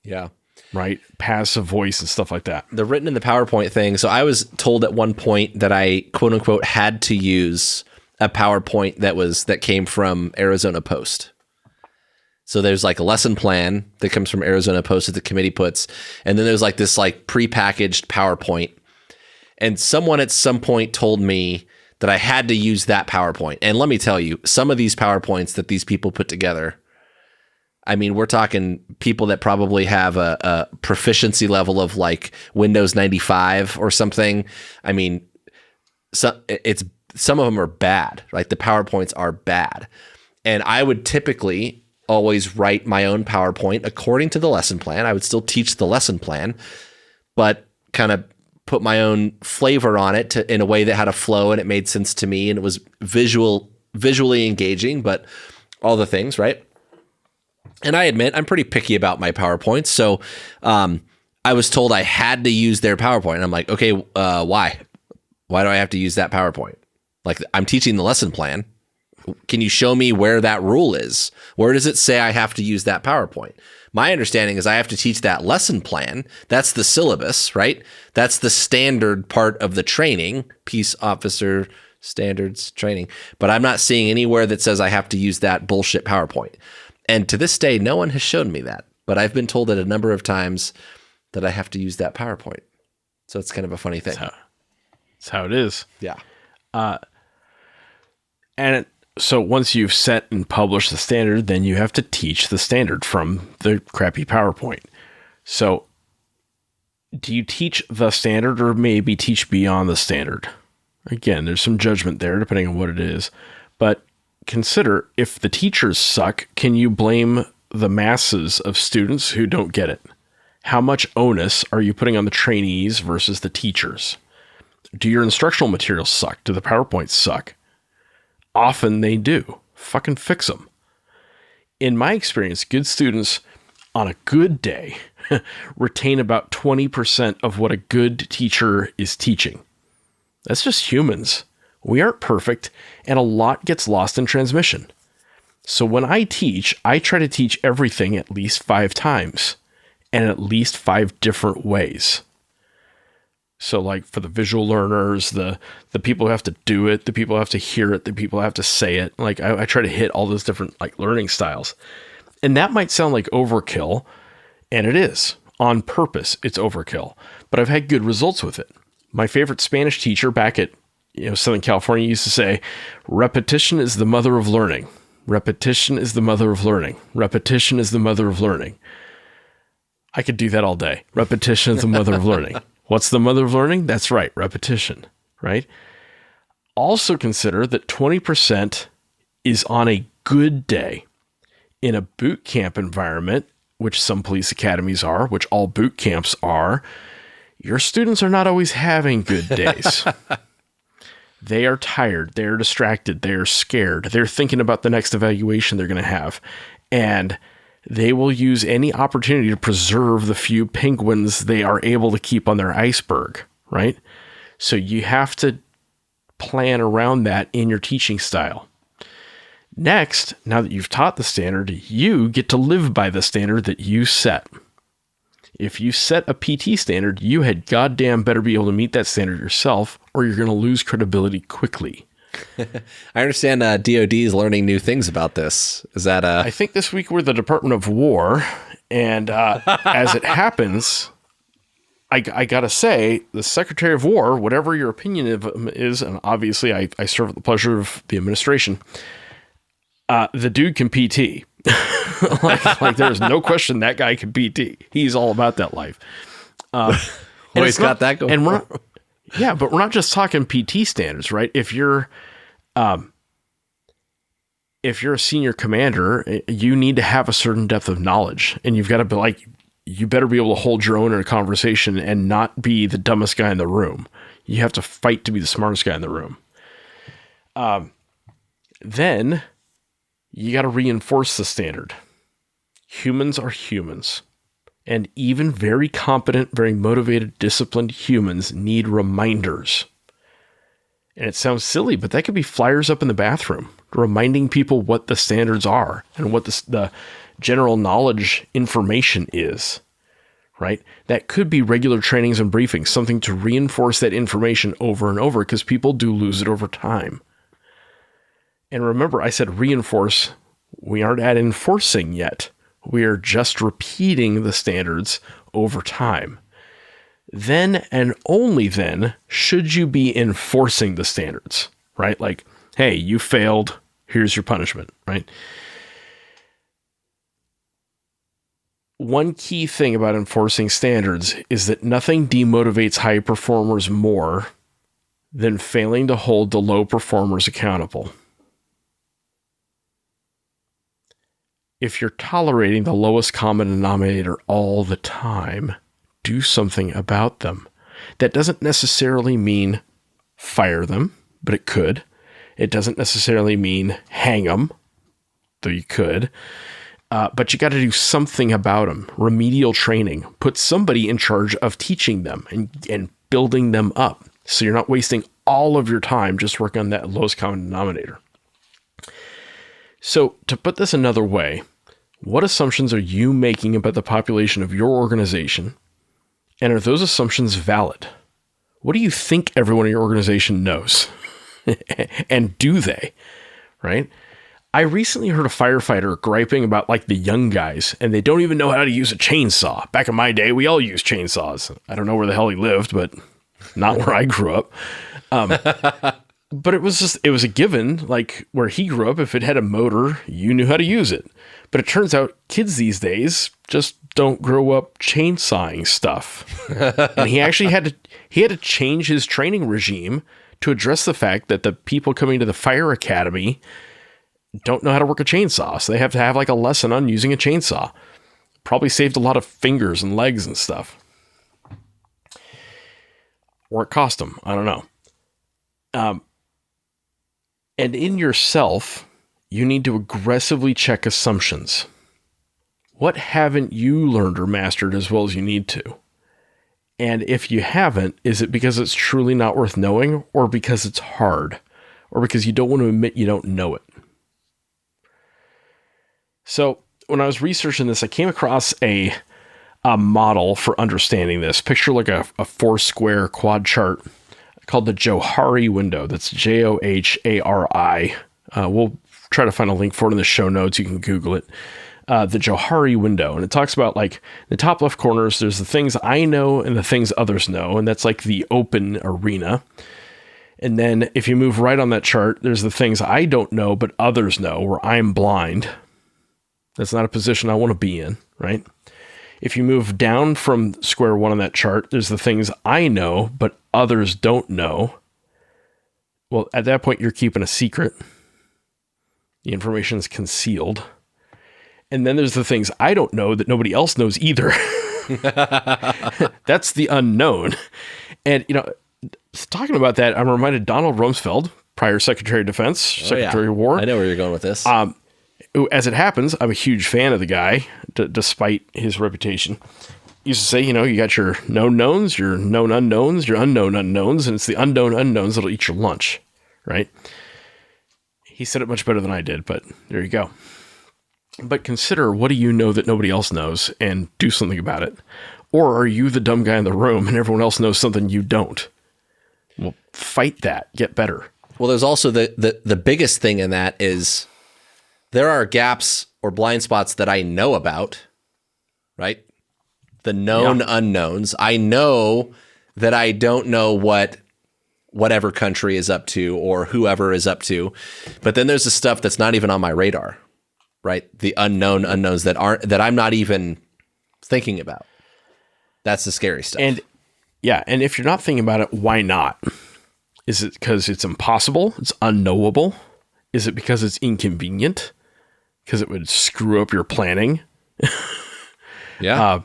E: Yeah.
F: Right. Passive voice and stuff like that.
E: The written in the PowerPoint thing. So I was told at one point that I quote unquote had to use a PowerPoint that came from Arizona Post. So there's like a lesson plan that comes from Arizona Post that the committee puts. And then there's like this like prepackaged PowerPoint. And someone at some point told me that I had to use that PowerPoint. And let me tell you, some of these PowerPoints that these people put together, I mean, we're talking people that probably have a proficiency level of like Windows 95 or something. I mean, some of them are bad, right? The PowerPoints are bad. And I would typically always write my own PowerPoint according to the lesson plan. I would still teach the lesson plan, but kind of put my own flavor on it in a way that had a flow and it made sense to me and it was visually engaging, but all the things, right? And I admit I'm pretty picky about my PowerPoints. So I was told I had to use their PowerPoint. And I'm like, okay, why? Why do I have to use that PowerPoint? Like, I'm teaching the lesson plan. Can you show me where that rule is? Where does it say I have to use that PowerPoint? My understanding is I have to teach that lesson plan. That's the syllabus, right? That's the standard part of the training, peace officer standards training. But I'm not seeing anywhere that says I have to use that bullshit PowerPoint. And to this day, no one has shown me that. But I've been told it a number of times that I have to use that PowerPoint. So it's kind of a funny thing.
F: That's how it is.
E: Yeah.
F: So once you've set and published the standard, then you have to teach the standard from the crappy PowerPoint. So do you teach the standard or maybe teach beyond the standard? Again, there's some judgment there depending on what it is. But consider, if the teachers suck, can you blame the masses of students who don't get it? How much onus are you putting on the trainees versus the teachers? Do your instructional materials suck? Do the PowerPoints suck? Often they do. Fucking fix them. In my experience, good students on a good day retain about 20% of what a good teacher is teaching. That's just humans. We aren't perfect, and a lot gets lost in transmission. So when I teach, I try to teach everything at least 5 times and at least 5 different ways. So like for the visual learners, the people who have to do it, the people who have to hear it, the people who have to say it, like I try to hit all those different like learning styles. And that might sound like overkill, and it is. On purpose, it's overkill. But I've had good results with it. My favorite Spanish teacher back at Southern California used to say, repetition is the mother of learning. Repetition is the mother of learning. Repetition is the mother of learning. I could do that all day. Repetition is the mother of learning. What's the mother of learning? That's right, repetition, right? Also consider that 20% is on a good day. In a boot camp environment, which some police academies are, which all boot camps are, your students are not always having good days. They are tired. They're distracted. They're scared. They're thinking about the next evaluation they're going to have. And they will use any opportunity to preserve the few penguins they are able to keep on their iceberg, right? So you have to plan around that in your teaching style. Next, now that you've taught the standard, you get to live by the standard that you set. If you set a PT standard, you had goddamn better be able to meet that standard yourself, or you're going to lose credibility quickly.
E: I understand DOD is learning new things about this. Is that
F: I think this week we're the Department of War, and as it happens, I got to say, the Secretary of War, whatever your opinion of him is, and obviously I serve at the pleasure of the administration, the dude can PT. like there's no question that guy can PT. He's all about that life.
E: Well, he's got that going.
F: And but we're not just talking PT standards, right? If you're a senior commander, you need to have a certain depth of knowledge, and you've got to be like, you better be able to hold your own in a conversation and not be the dumbest guy in the room. You have to fight to be the smartest guy in the room. Then you got to reinforce the standard. Humans are humans. And even very competent, very motivated, disciplined humans need reminders. And it sounds silly, but that could be flyers up in the bathroom, reminding people what the standards are and what the general knowledge information is, right? That could be regular trainings and briefings, something to reinforce that information over and over, because people do lose it over time. And remember, I said reinforce. We aren't at enforcing yet. We are just repeating the standards over time. Then and only then should you be enforcing the standards, right? Like, hey, you failed. Here's your punishment, right? One key thing about enforcing standards is that nothing demotivates high performers more than failing to hold the low performers accountable. If you're tolerating the lowest common denominator all the time, do something about them. That doesn't necessarily mean fire them, but it could. It doesn't necessarily mean hang them, though you could. But you got to do something about them. Remedial training. Put somebody in charge of teaching them and building them up, so you're not wasting all of your time just working on that lowest common denominator. So to put this another way, what assumptions are you making about the population of your organization? And are those assumptions valid? What do you think everyone in your organization knows? And do they? Right? I recently heard a firefighter griping about like the young guys, and they don't even know how to use a chainsaw. Back in my day, we all used chainsaws. I don't know where the hell he lived, but not where I grew up. But it was a given, like where he grew up, if it had a motor, you knew how to use it. But it turns out kids these days just don't grow up chainsawing stuff. And he actually had to change his training regime to address the fact that the people coming to the fire academy don't know how to work a chainsaw. So they have to have like a lesson on using a chainsaw. probably saved a lot of fingers and legs and stuff. Or it cost them. I don't know. And in yourself, you need to aggressively check assumptions. What haven't you learned or mastered as well as you need to? And if you haven't, is it because it's truly not worth knowing, or because it's hard, or because you don't want to admit you don't know it? So when I was researching this, I came across a model for understanding this. Picture like a 4-square quad chart called the Johari window. That's Johari. We'll try to find a link for it in the show notes. You can Google it. The Johari window. And it talks about, like, the top left corners, there's the things I know and the things others know. And that's like the open arena. And then if you move right on that chart, there's the things I don't know, but others know, where I'm blind. That's not a position I want to be in, right? If you move down from square one on that chart, there's the things I know, but others don't know. Well, at that point, you're keeping a secret. The information is concealed. And then there's the things I don't know that nobody else knows either. That's the unknown. And, you know, talking about that, I'm reminded Donald Rumsfeld, prior Secretary of Defense, Secretary of War.
E: I know where you're going with this.
F: As it happens, I'm a huge fan of the guy, despite his reputation. He used to say, you know, you got your known knowns, your known unknowns, your unknown unknowns, and it's the unknown unknowns that'll eat your lunch, right? He said it much better than I did, but there you go. But consider, what do you know that nobody else knows, and do something about it? Or are you the dumb guy in the room and everyone else knows something you don't? Well, fight that. Get better.
E: Well, there's also the biggest thing in that is there are gaps or blind spots that I know about, right? The known unknowns. I know that I don't know what whatever country is up to or whoever is up to. But then there's the stuff that's not even on my radar, right? The unknown unknowns that I'm not even thinking about. That's the scary stuff.
F: And if you're not thinking about it, why not? Is it because it's impossible? It's unknowable? Is it because it's inconvenient? Because it would screw up your planning?
E: Yeah.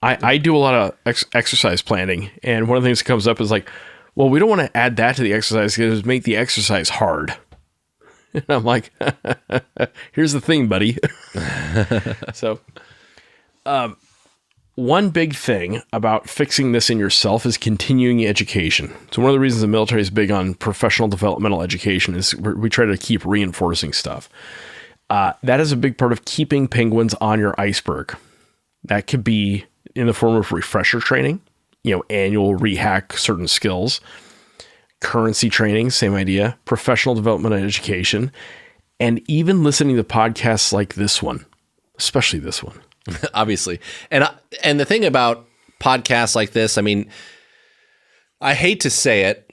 F: I do a lot of exercise planning, and one of the things that comes up is like, well, we don't want to add that to the exercise because it would make the exercise hard. And I'm like, here's the thing, buddy. So, one big thing about fixing this in yourself is continuing education. So one of the reasons the military is big on professional developmental education is we try to keep reinforcing stuff. That is a big part of keeping penguins on your iceberg. That could be in the form of refresher training, annual rehack certain skills, currency training, same idea, professional development and education, and even listening to podcasts like this one, especially this one.
E: Obviously. And the thing about podcasts like this, I mean, I hate to say it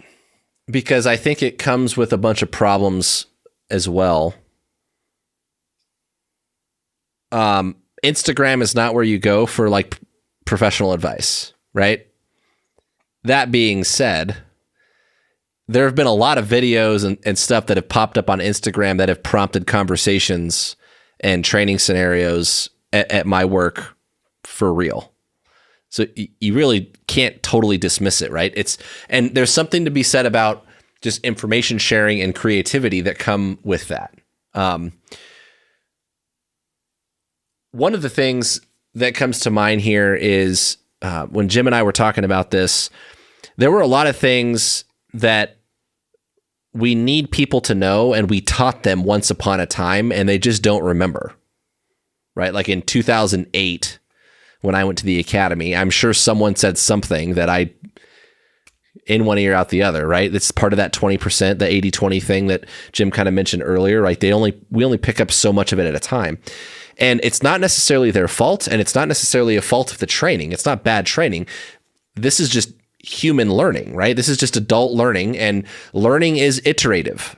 E: because I think it comes with a bunch of problems as well. Instagram is not where you go for like professional advice, right? That being said, there have been a lot of videos and stuff that have popped up on Instagram that have prompted conversations and training scenarios at my work for real. So you really can't totally dismiss it, right? And there's something to be said about just information sharing and creativity that come with that. One of the things that comes to mind here is when Jim and I were talking about this, there were a lot of things that we need people to know, and we taught them once upon a time, and they just don't remember, right? Like in 2008, when I went to the academy, I'm sure someone said something that I, in one ear, out the other, right? It's part of that 20%, the 80-20 thing that Jim kind of mentioned earlier, right? We only pick up so much of it at a time. And it's not necessarily their fault, and it's not necessarily a fault of the training. It's not bad training. This is just human learning, right? This is just adult learning, and learning is iterative.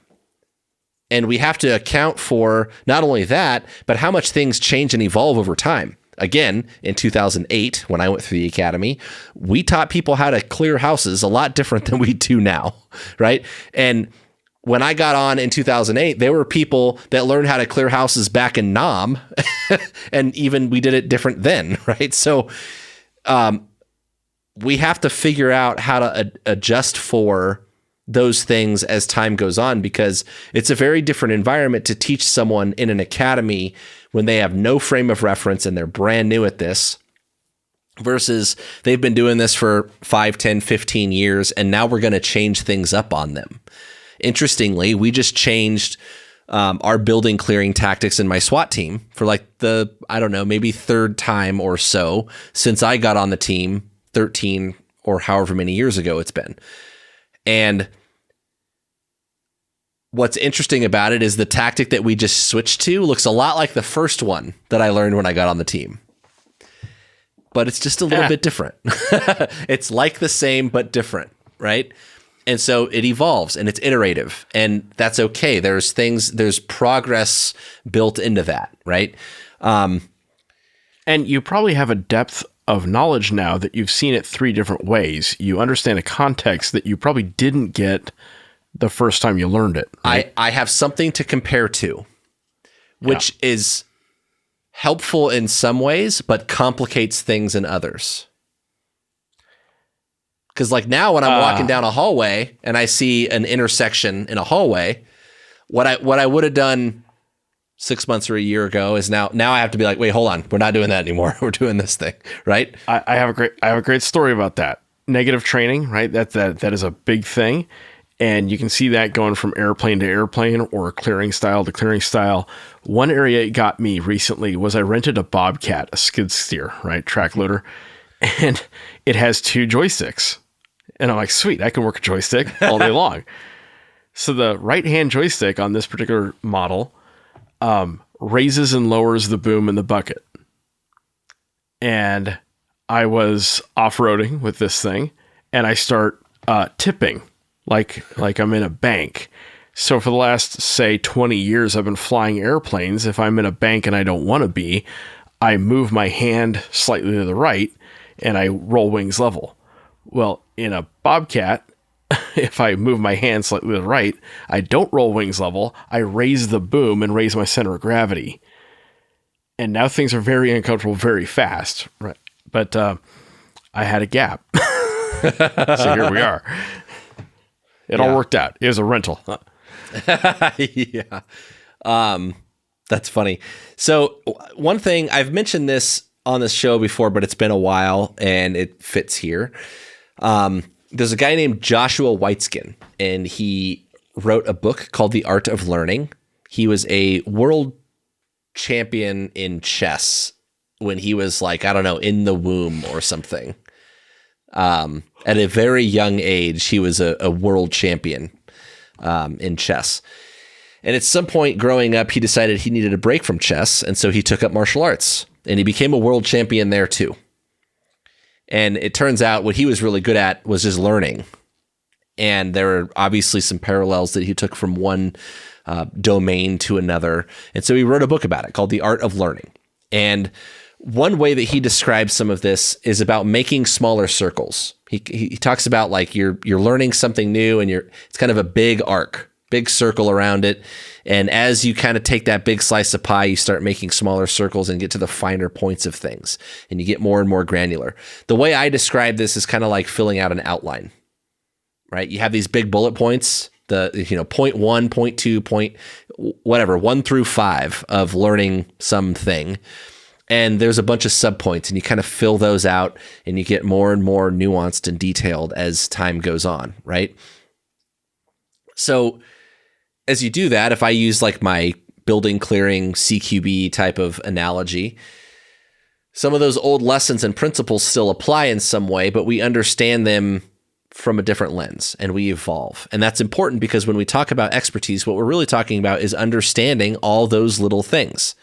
E: And we have to account for not only that, but how much things change and evolve over time. Again, in 2008, when I went through the academy, we taught people how to clear houses a lot different than we do now, right? And when I got on in 2008, there were people that learned how to clear houses back in Nam, and even we did it different then, right? So we have to figure out how to adjust for those things as time goes on, because it's a very different environment to teach someone in an academy when they have no frame of reference and they're brand new at this, versus they've been doing this for 5, 10, 15 years, and now we're going to change things up on them. Interestingly, we just changed our building clearing tactics in my SWAT team for like the, I don't know, maybe third time or so since I got on the team 13 or however many years ago it's been. And what's interesting about it is the tactic that we just switched to looks a lot like the first one that I learned when I got on the team. But it's just a little bit different. It's like the same, but different, right? And so it evolves and it's iterative, and that's okay. There's progress built into that, right?
F: And you probably have a depth of knowledge now that you've seen it 3 different ways. You understand a context that you probably didn't get the first time you learned it. Right?
E: I have something to compare to, which is helpful in some ways, but complicates things in others. Because like now when I'm walking down a hallway and I see an intersection in a hallway, what I would have done 6 months or a year ago is now I have to be like, wait, hold on. We're not doing that anymore. We're doing this thing, right?
F: I have a great story about that. Negative training, right? That is a big thing. And you can see that going from airplane to airplane or clearing style to clearing style. One area it got me recently was I rented a Bobcat, a skid steer, right? Track loader. And it has 2 joysticks. And I'm like, sweet, I can work a joystick all day long. So the right-hand joystick on this particular model raises and lowers the boom in the bucket. And I was off-roading with this thing, and I start tipping like I'm in a bank. So for the last, say, 20 years, I've been flying airplanes. If I'm in a bank and I don't want to be, I move my hand slightly to the right, and I roll wings level. Well, in a Bobcat, if I move my hand slightly to the right, I don't roll wings level. I raise the boom and raise my center of gravity. And now things are very uncomfortable very fast. Right. But I had a gap. So here we are. It all worked out. It was a rental.
E: Yeah. That's funny. So one thing, I've mentioned this on this show before, but it's been a while and it fits here. There's a guy named Joshua Whiteskin, and he wrote a book called The Art of Learning. He was a world champion in chess when he was like, I don't know, in the womb or something. At a very young age, he was a world champion in chess. And at some point growing up, he decided he needed a break from chess, and so he took up martial arts, and he became a world champion there too. And it turns out what he was really good at was just learning. And there are obviously some parallels that he took from one domain to another. And so he wrote a book about it called The Art of Learning. And one way that he describes some of this is about making smaller circles. He talks about like you're learning something new, and it's kind of a big arc, big circle around it. And as you kind of take that big slice of pie, you start making smaller circles and get to the finer points of things, and you get more and more granular. The way I describe this is kind of like filling out an outline, right? You have these big bullet points, point 1, point 2, point whatever, 1 through 5 of learning something. And there's a bunch of subpoints, and you kind of fill those out, and you get more and more nuanced and detailed as time goes on, right? So as you do that, if I use like my building clearing CQB type of analogy, some of those old lessons and principles still apply in some way, but we understand them from a different lens, and we evolve. And that's important because when we talk about expertise, what we're really talking about is understanding all those little things.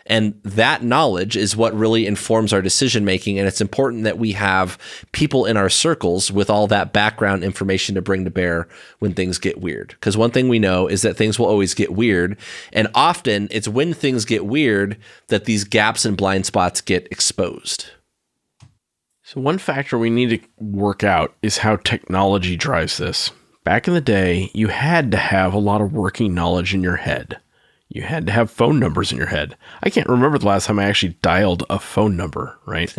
E: And that knowledge is what really informs our decision making. And it's important that we have people in our circles with all that background information to bring to bear when things get weird. Because one thing we know is that things will always get weird. And often it's when things get weird that these gaps and blind spots get exposed.
F: So one factor we need to work out is how technology drives this. back in the day, you had to have a lot of working knowledge in your head. You had to have phone numbers in your head. I can't remember the last time I actually dialed a phone number, right?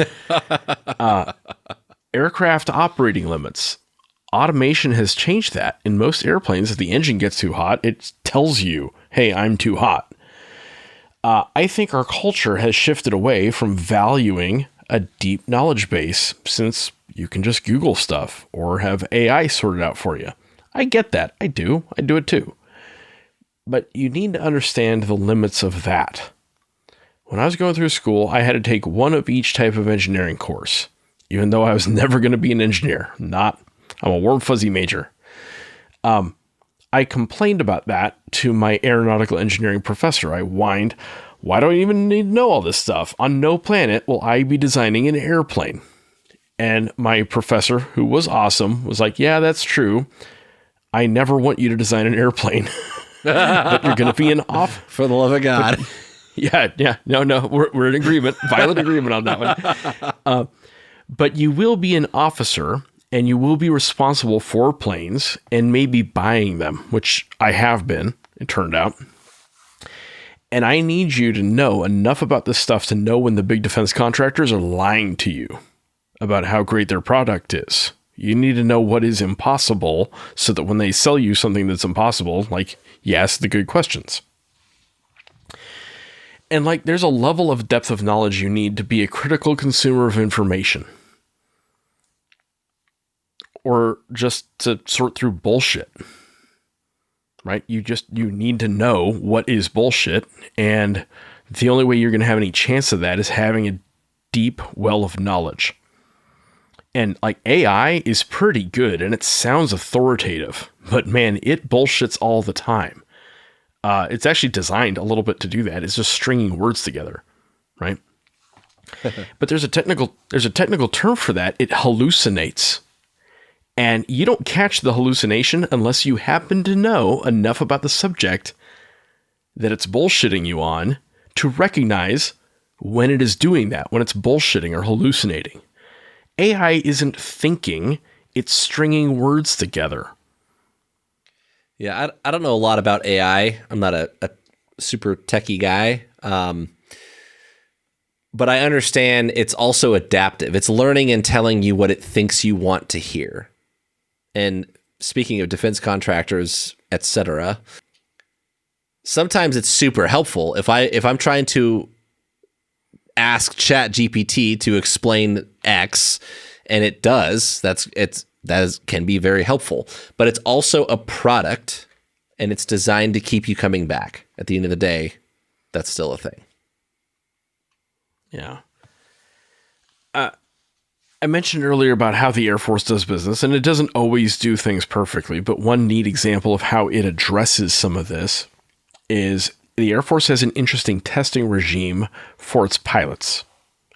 F: Aircraft operating limits. Automation has changed that. In most airplanes, if the engine gets too hot, it tells you, hey, I'm too hot. I think our culture has shifted away from valuing a deep knowledge base, since you can just Google stuff or have AI sort it out for you. I get that. I do it too. But you need to understand the limits of that. When I was going through school, I had to take one of each type of engineering course, even though I was never going to be an engineer. I'm a warm fuzzy major. I complained about that to my aeronautical engineering professor. I whined, why do I even need to know all this stuff? On no planet will I be designing an airplane. And my professor, who was awesome, was like, yeah, that's true. I never want you to design an airplane. But you're going to be
E: for the love of God.
F: No, we're in agreement, violent agreement on that one. But you will be an officer, and you will be responsible for planes and maybe buying them, which I have been, it turned out. And I need you to know enough about this stuff to know when the big defense contractors are lying to you about how great their product is. You need to know what is impossible so that when they sell you something that's impossible, like, you ask the good questions. And there's a level of depth of knowledge you need to be a critical consumer of information. Or just to sort through bullshit. Right? You need to know what is bullshit. And the only way you're going to have any chance of that is having a deep well of knowledge. And AI is pretty good and it sounds authoritative, but man, it bullshits all the time. It's actually designed a little bit to do that. It's just stringing words together, right? But there's a technical term for that. It hallucinates. And you don't catch the hallucination unless you happen to know enough about the subject that it's bullshitting you on to recognize when it is doing that, when it's bullshitting or hallucinating. AI isn't thinking, it's stringing words together.
E: Yeah, I don't know a lot about AI. I'm not a super techie guy. But I understand it's also adaptive. It's learning and telling you what it thinks you want to hear. And speaking of defense contractors, etc., sometimes it's super helpful. If I'm trying to ask ChatGPT to explain X, and it does, can be very helpful. But it's also a product, and it's designed to keep you coming back. At the end of the day, that's still a thing.
F: Yeah. I mentioned earlier about how the Air Force does business, and it doesn't always do things perfectly, but one neat example of how it addresses some of this is the Air Force has an interesting testing regime for its pilots.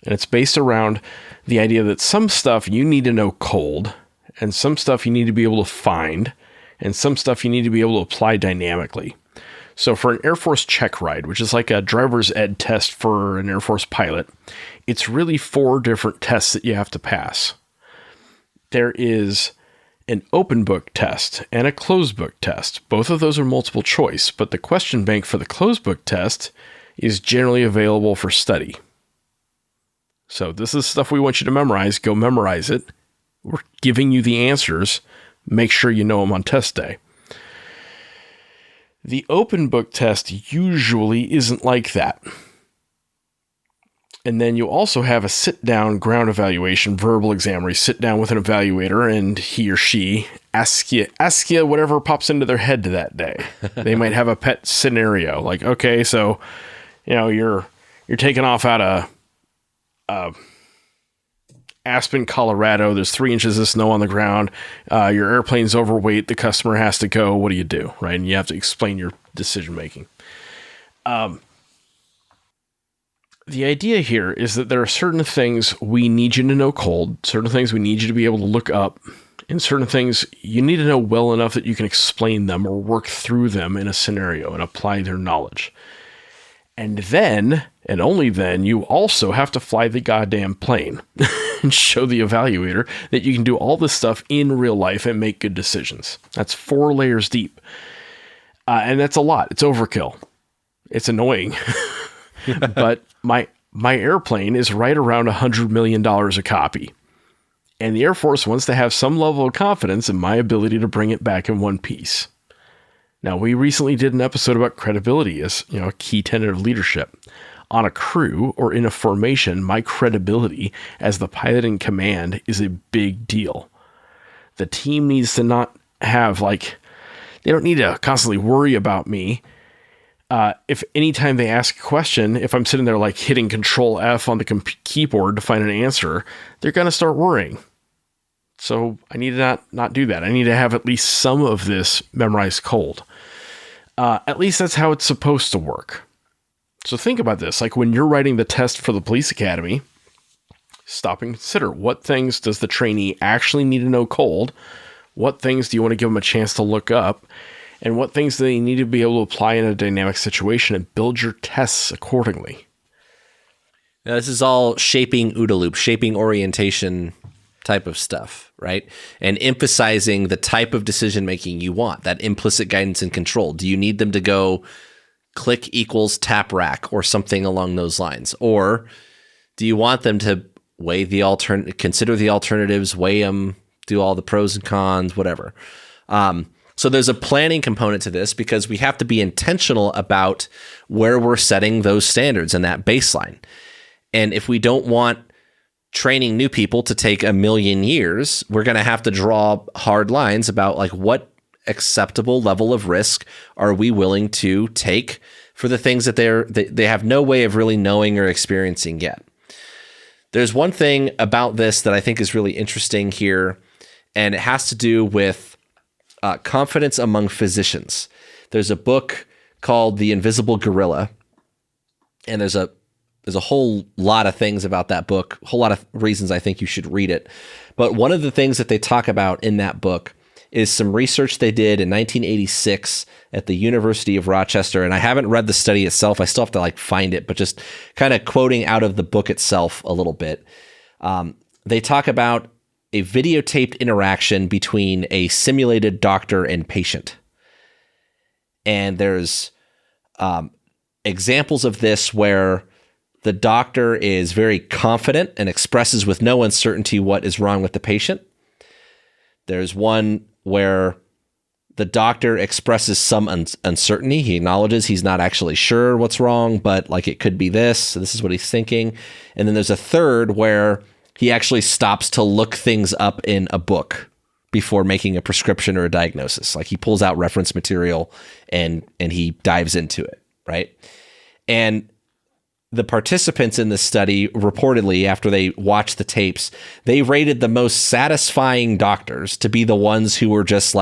F: And it's based around the idea that some stuff you need to know cold, and some stuff you need to be able to find, and some stuff you need to be able to apply dynamically. So for an Air Force check ride, which is like a driver's ed test for an Air Force pilot, it's really 4 different tests that you have to pass. There is an open book test and a closed book test. Both of those are multiple choice, but the question bank for the closed book test is generally available for study. So this is stuff we want you to memorize. Go memorize it. We're giving you the answers. Make sure you know them on test day. The open book test usually isn't like that. And then you also have a sit-down ground evaluation, verbal exam, where you sit down with an evaluator and he or she asks you whatever pops into their head that day. They might have a pet scenario, like, okay, so you're taking off out of Aspen, Colorado. There's 3 inches of snow on the ground. Your airplane's overweight. The customer has to go. What do you do? Right? And you have to explain your decision making. The idea here is that there are certain things we need you to know cold, certain things we need you to be able to look up, and certain things you need to know well enough that you can explain them or work through them in a scenario and apply their knowledge. And then, and only then, you also have to fly the goddamn plane. and show the evaluator that you can do all this stuff in real life and make good decisions. That's 4 layers deep. And that's a lot. It's overkill. It's annoying. But my airplane is right around $100 million a copy. And the Air Force wants to have some level of confidence in my ability to bring it back in one piece. Now, we recently did an episode about credibility as, a key tenet of leadership. On a crew or in a formation, my credibility as the pilot in command is a big deal. The team needs to not have, they don't need to constantly worry about me. If anytime they ask a question, if I'm sitting there hitting Control F on the keyboard to find an answer, they're going to start worrying. So I need to not do that. I need to have at least some of this memorized cold. At least that's how it's supposed to work. So think about this. When you're writing the test for the police academy, stop and consider, what things does the trainee actually need to know cold? What things do you want to give them a chance to look up? And what things do they need to be able to apply in a dynamic situation, and build your tests accordingly?
E: Now, this is all shaping OODA loop, shaping orientation type of stuff, right? And emphasizing the type of decision-making you want, that implicit guidance and control. Do you need them to go click equals tap rack or something along those lines? Or do you want them to consider the alternatives, weigh them, do all the pros and cons, whatever? So there's a planning component to this, because we have to be intentional about where we're setting those standards and that baseline. And if we don't want training new people to take 1,000,000 years, we're going to have to draw hard lines about what acceptable level of risk are we willing to take for the things that they have no way of really knowing or experiencing yet. There's one thing about this that I think is really interesting here, and it has to do with confidence among physicians. There's a book called The Invisible Gorilla, and there's a whole lot of things about that book, a whole lot of reasons I think you should read it. But one of the things that they talk about in that book is some research they did in 1986 at the University of Rochester. And I haven't read the study itself. I still have to find it, but just kind of quoting out of the book itself a little bit. They talk about a videotaped interaction between a simulated doctor and patient. And there's examples of this where the doctor is very confident and expresses with no uncertainty what is wrong with the patient. There's one where the doctor expresses some uncertainty. He acknowledges he's not actually sure what's wrong, but it could be this. So this is what he's thinking. And then there's a third where he actually stops to look things up in a book before making a prescription or a diagnosis. He pulls out reference material and he dives into it, right? And the participants in this study, reportedly, after they watched the tapes, they rated the most satisfying doctors to be the ones who were just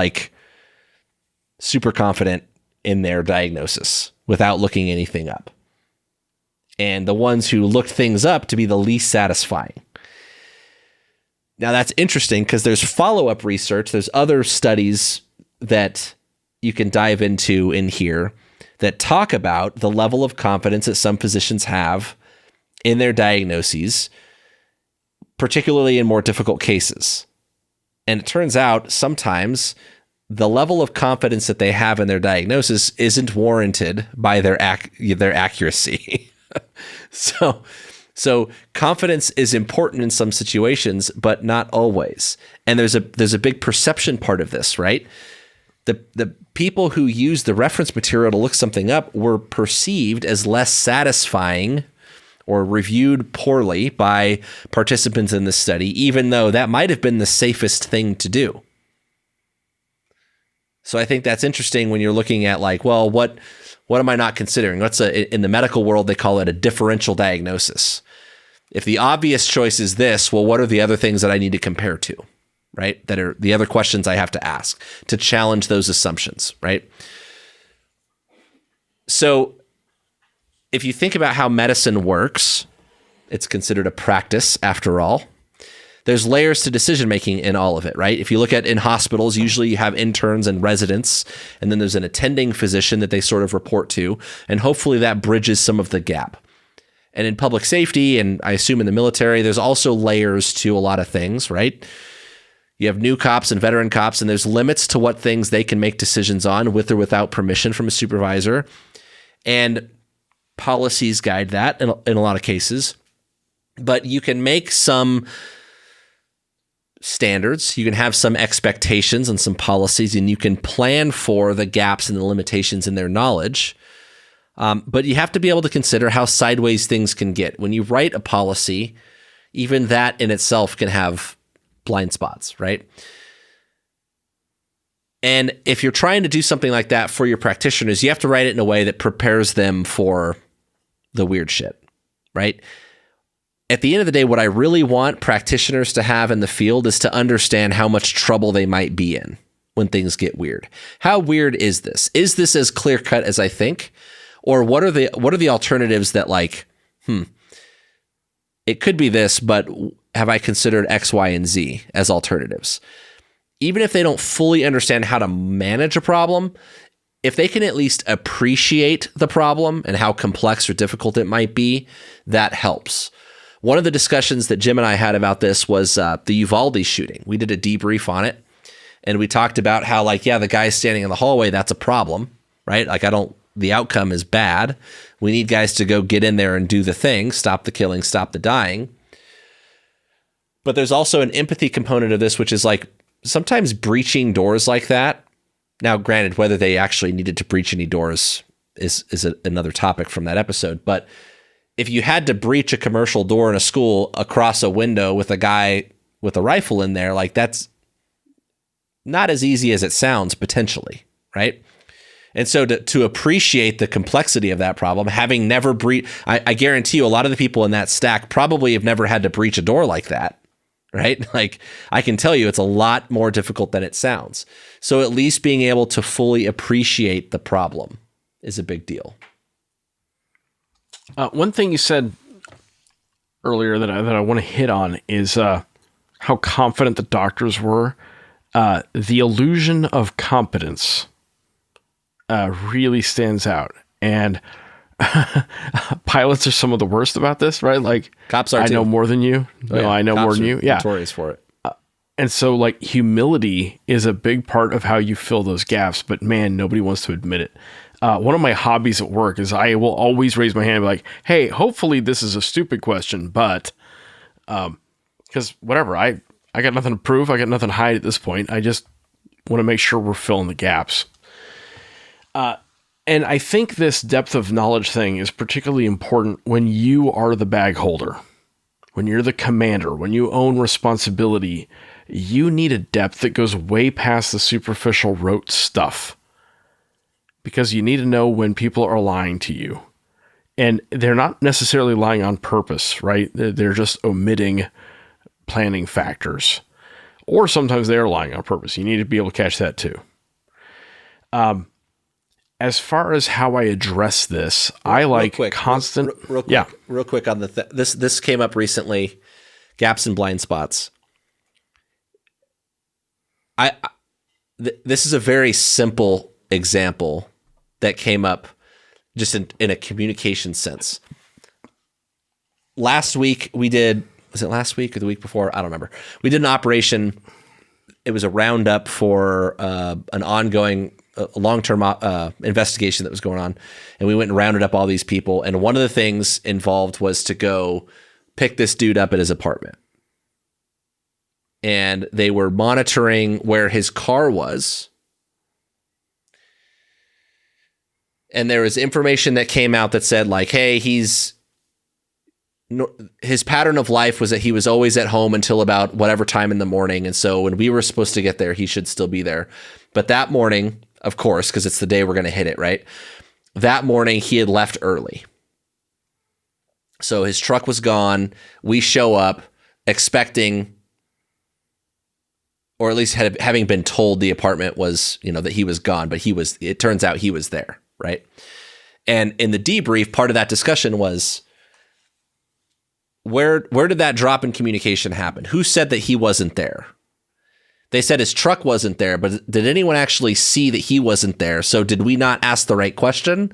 E: super confident in their diagnosis without looking anything up. And the ones who looked things up to be the least satisfying. Now that's interesting because there's follow-up research. There's other studies that you can dive into in here that talk about the level of confidence that some physicians have in their diagnoses, particularly in more difficult cases. And it turns out sometimes the level of confidence that they have in their diagnosis isn't warranted by their accuracy. So confidence is important in some situations, but not always. And there's a big perception part of this, right? The people who use the reference material to look something up were perceived as less satisfying or reviewed poorly by participants in the study, even though that might have been the safest thing to do. So I think that's interesting when you're looking at what am I not considering? In the medical world, they call it a differential diagnosis. If the obvious choice is this, well, what are the other things that I need to compare to? Right? That are the other questions I have to ask to challenge those assumptions, right? So if you think about how medicine works, it's considered a practice after all. There's layers to decision-making in all of it, right? If you look at in hospitals, usually you have interns and residents, and then there's an attending physician that they sort of report to, and hopefully that bridges some of the gap. And in public safety, and I assume in the military, there's also layers to a lot of things, right? You have new cops and veteran cops, and there's limits to what things they can make decisions on with or without permission from a supervisor. And policies guide that in a lot of cases. But you can make some standards, you can have some expectations and some policies, and you can plan for the gaps and the limitations in their knowledge. But you have to be able to consider how sideways things can get. When you write a policy, even that in itself can have blind spots, right? And if you're trying to do something like that for your practitioners, you have to write it in a way that prepares them for the weird shit, right? At the end of the day, what I really want practitioners to have in the field is to understand how much trouble they might be in when things get weird. How weird is this? Is this as clear-cut as I think? Or what are the alternatives that like, it could be this, but have I considered X, Y, and Z as alternatives? Even if they don't fully understand how to manage a problem, if they can at least appreciate the problem and how complex or difficult it might be, that helps. One of the discussions that Jim and I had about this was the Uvalde shooting. We did a debrief on it, and we talked about how, like, yeah, the guy standing in the hallway, that's a problem, right? Like, the outcome is bad. We need guys to go get in there and do the thing, stop the killing, stop the dying. But there's also an empathy component of this, which is like sometimes breaching doors like that. Now, granted, whether they actually needed to breach any doors is another topic from that episode. But if you had to breach a commercial door in a school across a window with a guy with a rifle in there, like that's not as easy as it sounds potentially, right? And so to appreciate the complexity of that problem, having never I guarantee you a lot of the people in that stack probably have never had to breach a door like that, right? Like I can tell you it's a lot more difficult than it sounds. So at least being able to fully appreciate the problem is a big deal.
F: One thing you said earlier that I want to hit on is how confident the doctors were. The illusion of competence really stands out. And pilots are some of the worst about this, right? Like
E: cops are
F: I
E: too.
F: know more than you.
E: Oh, yeah.
F: I know
E: Cops
F: more than you. Yeah.
E: Notorious for it.
F: And so like humility is a big part of how you fill those gaps, but man, nobody wants to admit it. One of my hobbies at work is I will always raise my hand and be like, hey, hopefully this is a stupid question, but because whatever, I got nothing to prove. I got nothing to hide at this point. I just want to make sure we're filling the gaps. And I think this depth of knowledge thing is particularly important when you are the bag holder, when you're the commander, when you own responsibility. You need a depth that goes way past the superficial rote stuff, because you need to know when people are lying to you, and they're not necessarily lying on purpose, right? They're just omitting planning factors, or sometimes they are lying on purpose. You need to be able to catch that too. As far as how I address this, I like constant.
E: Real quick on this came up recently. Gaps and blind spots. This is a very simple example that came up just in a communication sense. Last week was it last week or the week before? I don't remember. We did an operation. It was a roundup for an ongoing long-term investigation that was going on. And we went and rounded up all these people. And one of the things involved was to go pick this dude up at his apartment. And they were monitoring where his car was. And there was information that came out that said like, hey, his pattern of life was that he was always at home until about whatever time in the morning. And so when we were supposed to get there, he should still be there. But that morning, of course, because it's the day we're going to hit it, right? That morning, he had left early. So his truck was gone. We show up expecting, or at least having been told the apartment was, that he was gone, but it turns out he was there, right? And in the debrief, part of that discussion was, where did that drop in communication happen? Who said that he wasn't there? They said his truck wasn't there, but did anyone actually see that he wasn't there? So did we not ask the right question?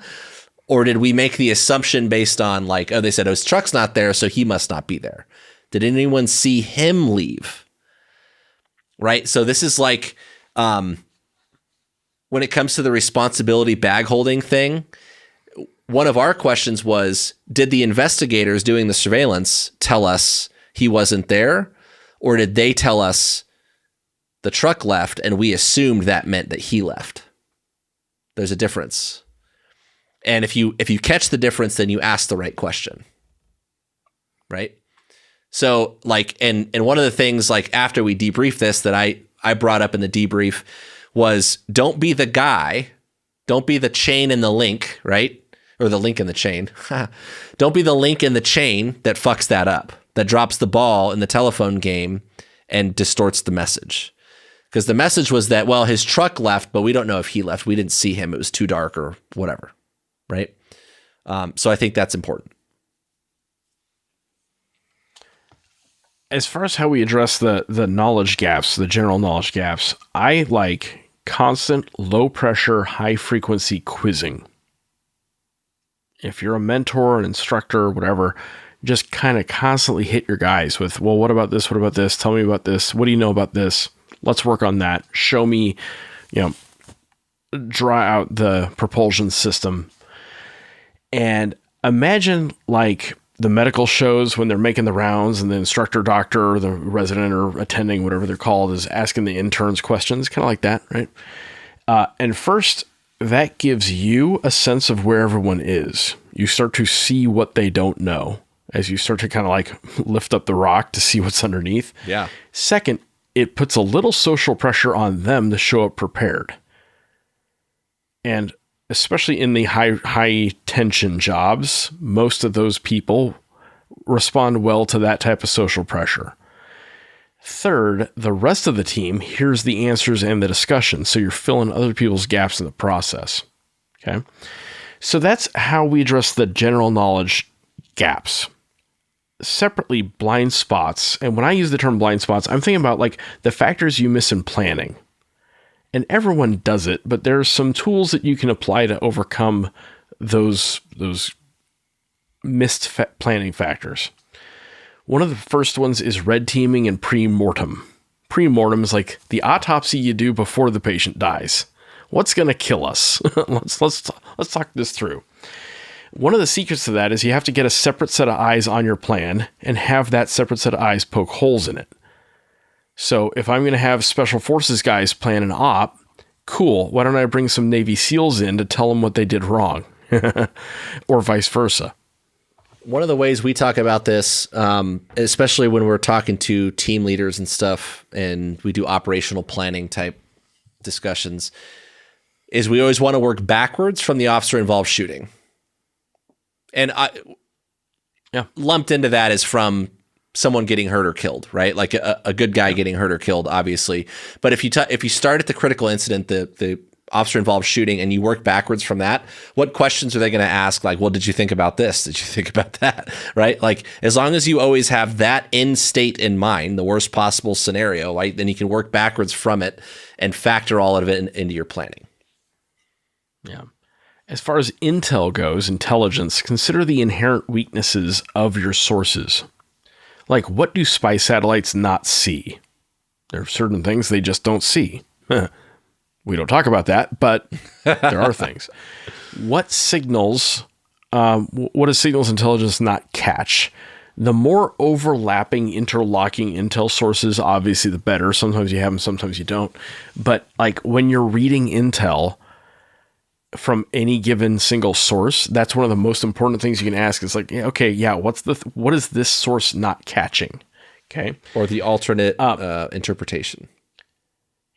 E: Or did we make the assumption based on like, oh, they said, oh, his truck's not there, so he must not be there. Did anyone see him leave? Right? So this is like, when it comes to the responsibility bag holding thing, one of our questions was, did the investigators doing the surveillance tell us he wasn't there? Or did they tell us the truck left and we assumed that meant that he left? There's a difference. And if you catch the difference, then you ask the right question. Right? So like, and one of the things like after we debrief this that I brought up in the debrief was, don't be the guy, don't be the chain in the link, right? Or the link in the chain. Don't be the link in the chain that fucks that up, that drops the ball in the telephone game and distorts the message. Because the message was that, well, his truck left, but we don't know if he left. We didn't see him. It was too dark or whatever, right? So I think that's important.
F: As far as how we address the knowledge gaps, the general knowledge gaps, I like constant, low-pressure, high-frequency quizzing. If you're a mentor, an instructor, whatever, just kind of constantly hit your guys with, well, what about this? What about this? Tell me about this. What do you know about this? Let's work on that. Show me, draw out the propulsion system. And imagine like the medical shows when they're making the rounds and the instructor, doctor, or the resident or attending, whatever they're called, is asking the interns questions, kind of like that, right? And first, that gives you a sense of where everyone is. You start to see what they don't know as you start to kind of like lift up the rock to see what's underneath.
E: Yeah.
F: Second, it puts a little social pressure on them to show up prepared. And especially in the high tension jobs, most of those people respond well to that type of social pressure. Third, the rest of the team hears the answers and the discussion, so you're filling other people's gaps in the process. Okay? So that's how we address the general knowledge gaps. Separately, blind spots, and when I use the term blind spots, I'm thinking about like the factors you miss in planning. And everyone does it, but there's some tools that you can apply to overcome those missed planning factors. One of the first ones is red teaming and pre-mortem. Pre-mortem is like the autopsy you do before the patient dies. What's going to kill us? let's talk this through. One of the secrets to that is you have to get a separate set of eyes on your plan and have that separate set of eyes poke holes in it. So if I'm going to have special forces guys plan an op, cool. Why don't I bring some Navy SEALs in to tell them what they did wrong? Or vice versa.
E: One of the ways we talk about this, especially when we're talking to team leaders and stuff, and we do operational planning type discussions, is we always want to work backwards from the officer involved shooting. And lumped into that is from someone getting hurt or killed, right? Like a good guy getting hurt or killed, obviously. But if you start at the critical incident, the officer involved shooting, and you work backwards from that, what questions are they going to ask? Like, well, did you think about this? Did you think about that? Right? Like, as long as you always have that end state in mind, the worst possible scenario, right? Then you can work backwards from it and factor all of it into your planning.
F: Yeah. As far as intel goes, intelligence, consider the inherent weaknesses of your sources. Like, what do spy satellites not see? There are certain things they just don't see. We don't talk about that, but there are things. What signals, what does signals intelligence not catch? The more overlapping, interlocking intel sources, obviously the better. Sometimes you have them, sometimes you don't. But like when you're reading intel from any given single source, that's one of the most important things you can ask. It's like, okay, yeah, what is this source not catching? Okay.
E: Or the alternate interpretation.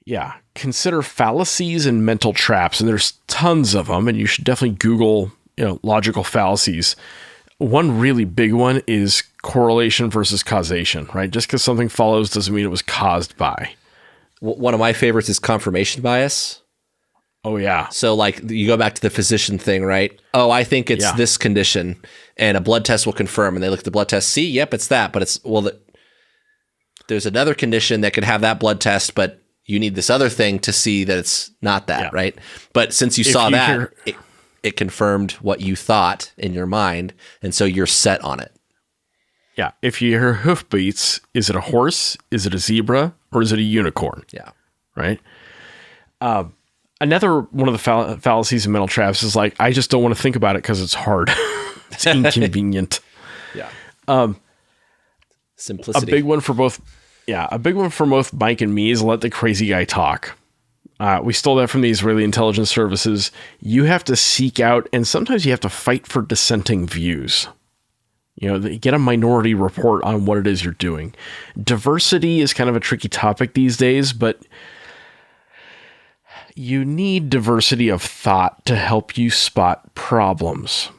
F: Yeah. Consider fallacies and mental traps. And there's tons of them, and you should definitely Google, logical fallacies. One really big one is correlation versus causation, right? Just because something follows doesn't mean it was caused by.
E: One of my favorites is confirmation bias.
F: Oh, yeah.
E: So like you go back to the physician thing, right? Oh, I think it's this condition, and a blood test will confirm. And they look at the blood test, see, yep, it's that. But there's another condition that could have that blood test, but you need this other thing to see that it's not that, right? But since you saw that, it confirmed what you thought in your mind, and so you're set on it.
F: Yeah. If you hear hoofbeats, is it a horse? Is it a zebra? Or is it a unicorn?
E: Yeah.
F: Right? Another one of the fallacies in mental traps is like, I just don't want to think about it because it's hard. It's inconvenient.
E: Yeah. Simplicity.
F: A big one for both Mike and me is let the crazy guy talk. We stole that from the Israeli intelligence services. You have to seek out, and sometimes you have to fight for dissenting views. Get a minority report on what it is you're doing. Diversity is kind of a tricky topic these days, but you need diversity of thought to help you spot problems.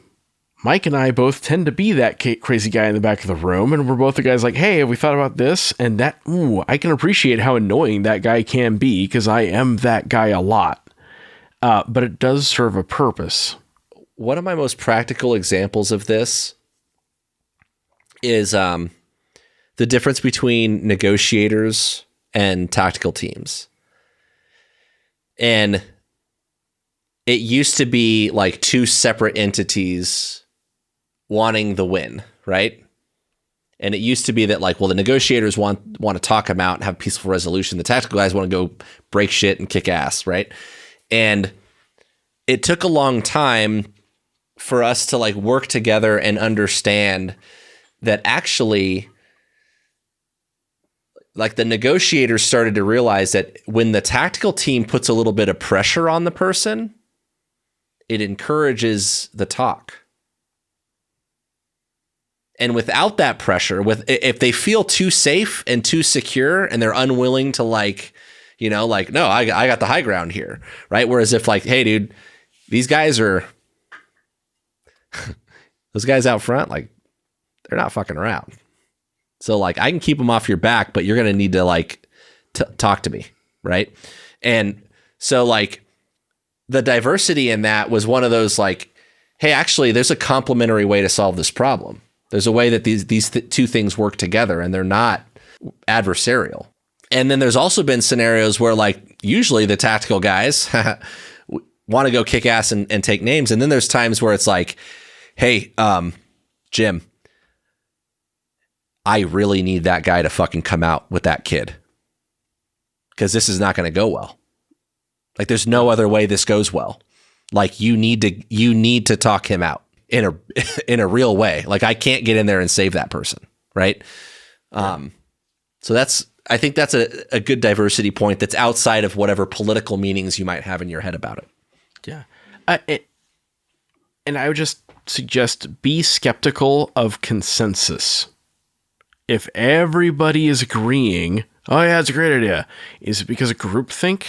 F: Mike and I both tend to be that crazy guy in the back of the room, and we're both the guys like, hey, have we thought about this? And I can appreciate how annoying that guy can be because I am that guy a lot. But it does serve a purpose.
E: One of my most practical examples of this is the difference between negotiators and tactical teams. And it used to be like two separate entities wanting the win, right? And it used to be that like, well, the negotiators want to talk them out and have a peaceful resolution. The tactical guys want to go break shit and kick ass, right? And it took a long time for us to like work together and understand that actually, like, the negotiators started to realize that when the tactical team puts a little bit of pressure on the person, it encourages the talk. And without that pressure, if they feel too safe and too secure and they're unwilling to no, I got the high ground here, right? Whereas if like, hey, dude, these guys are, those guys out front, like, they're not fucking around. So like, I can keep them off your back, but you're going to need to like talk to me, right? And so like the diversity in that was one of those like, hey, actually, there's a complementary way to solve this problem. There's a way that these two things work together and they're not adversarial. And then there's also been scenarios where like usually the tactical guys want to go kick ass and take names. And then there's times where it's like, hey, Jim, I really need that guy to fucking come out with that kid because this is not going to go well. Like there's no other way this goes well. Like you need to talk him out in a real way. Like I can't get in there and save that person. Right. So I think that's a good diversity point that's outside of whatever political meanings you might have in your head about it.
F: Yeah. And I would just suggest be skeptical of consensus. If everybody is agreeing, oh yeah, it's a great idea. Is it because of groupthink?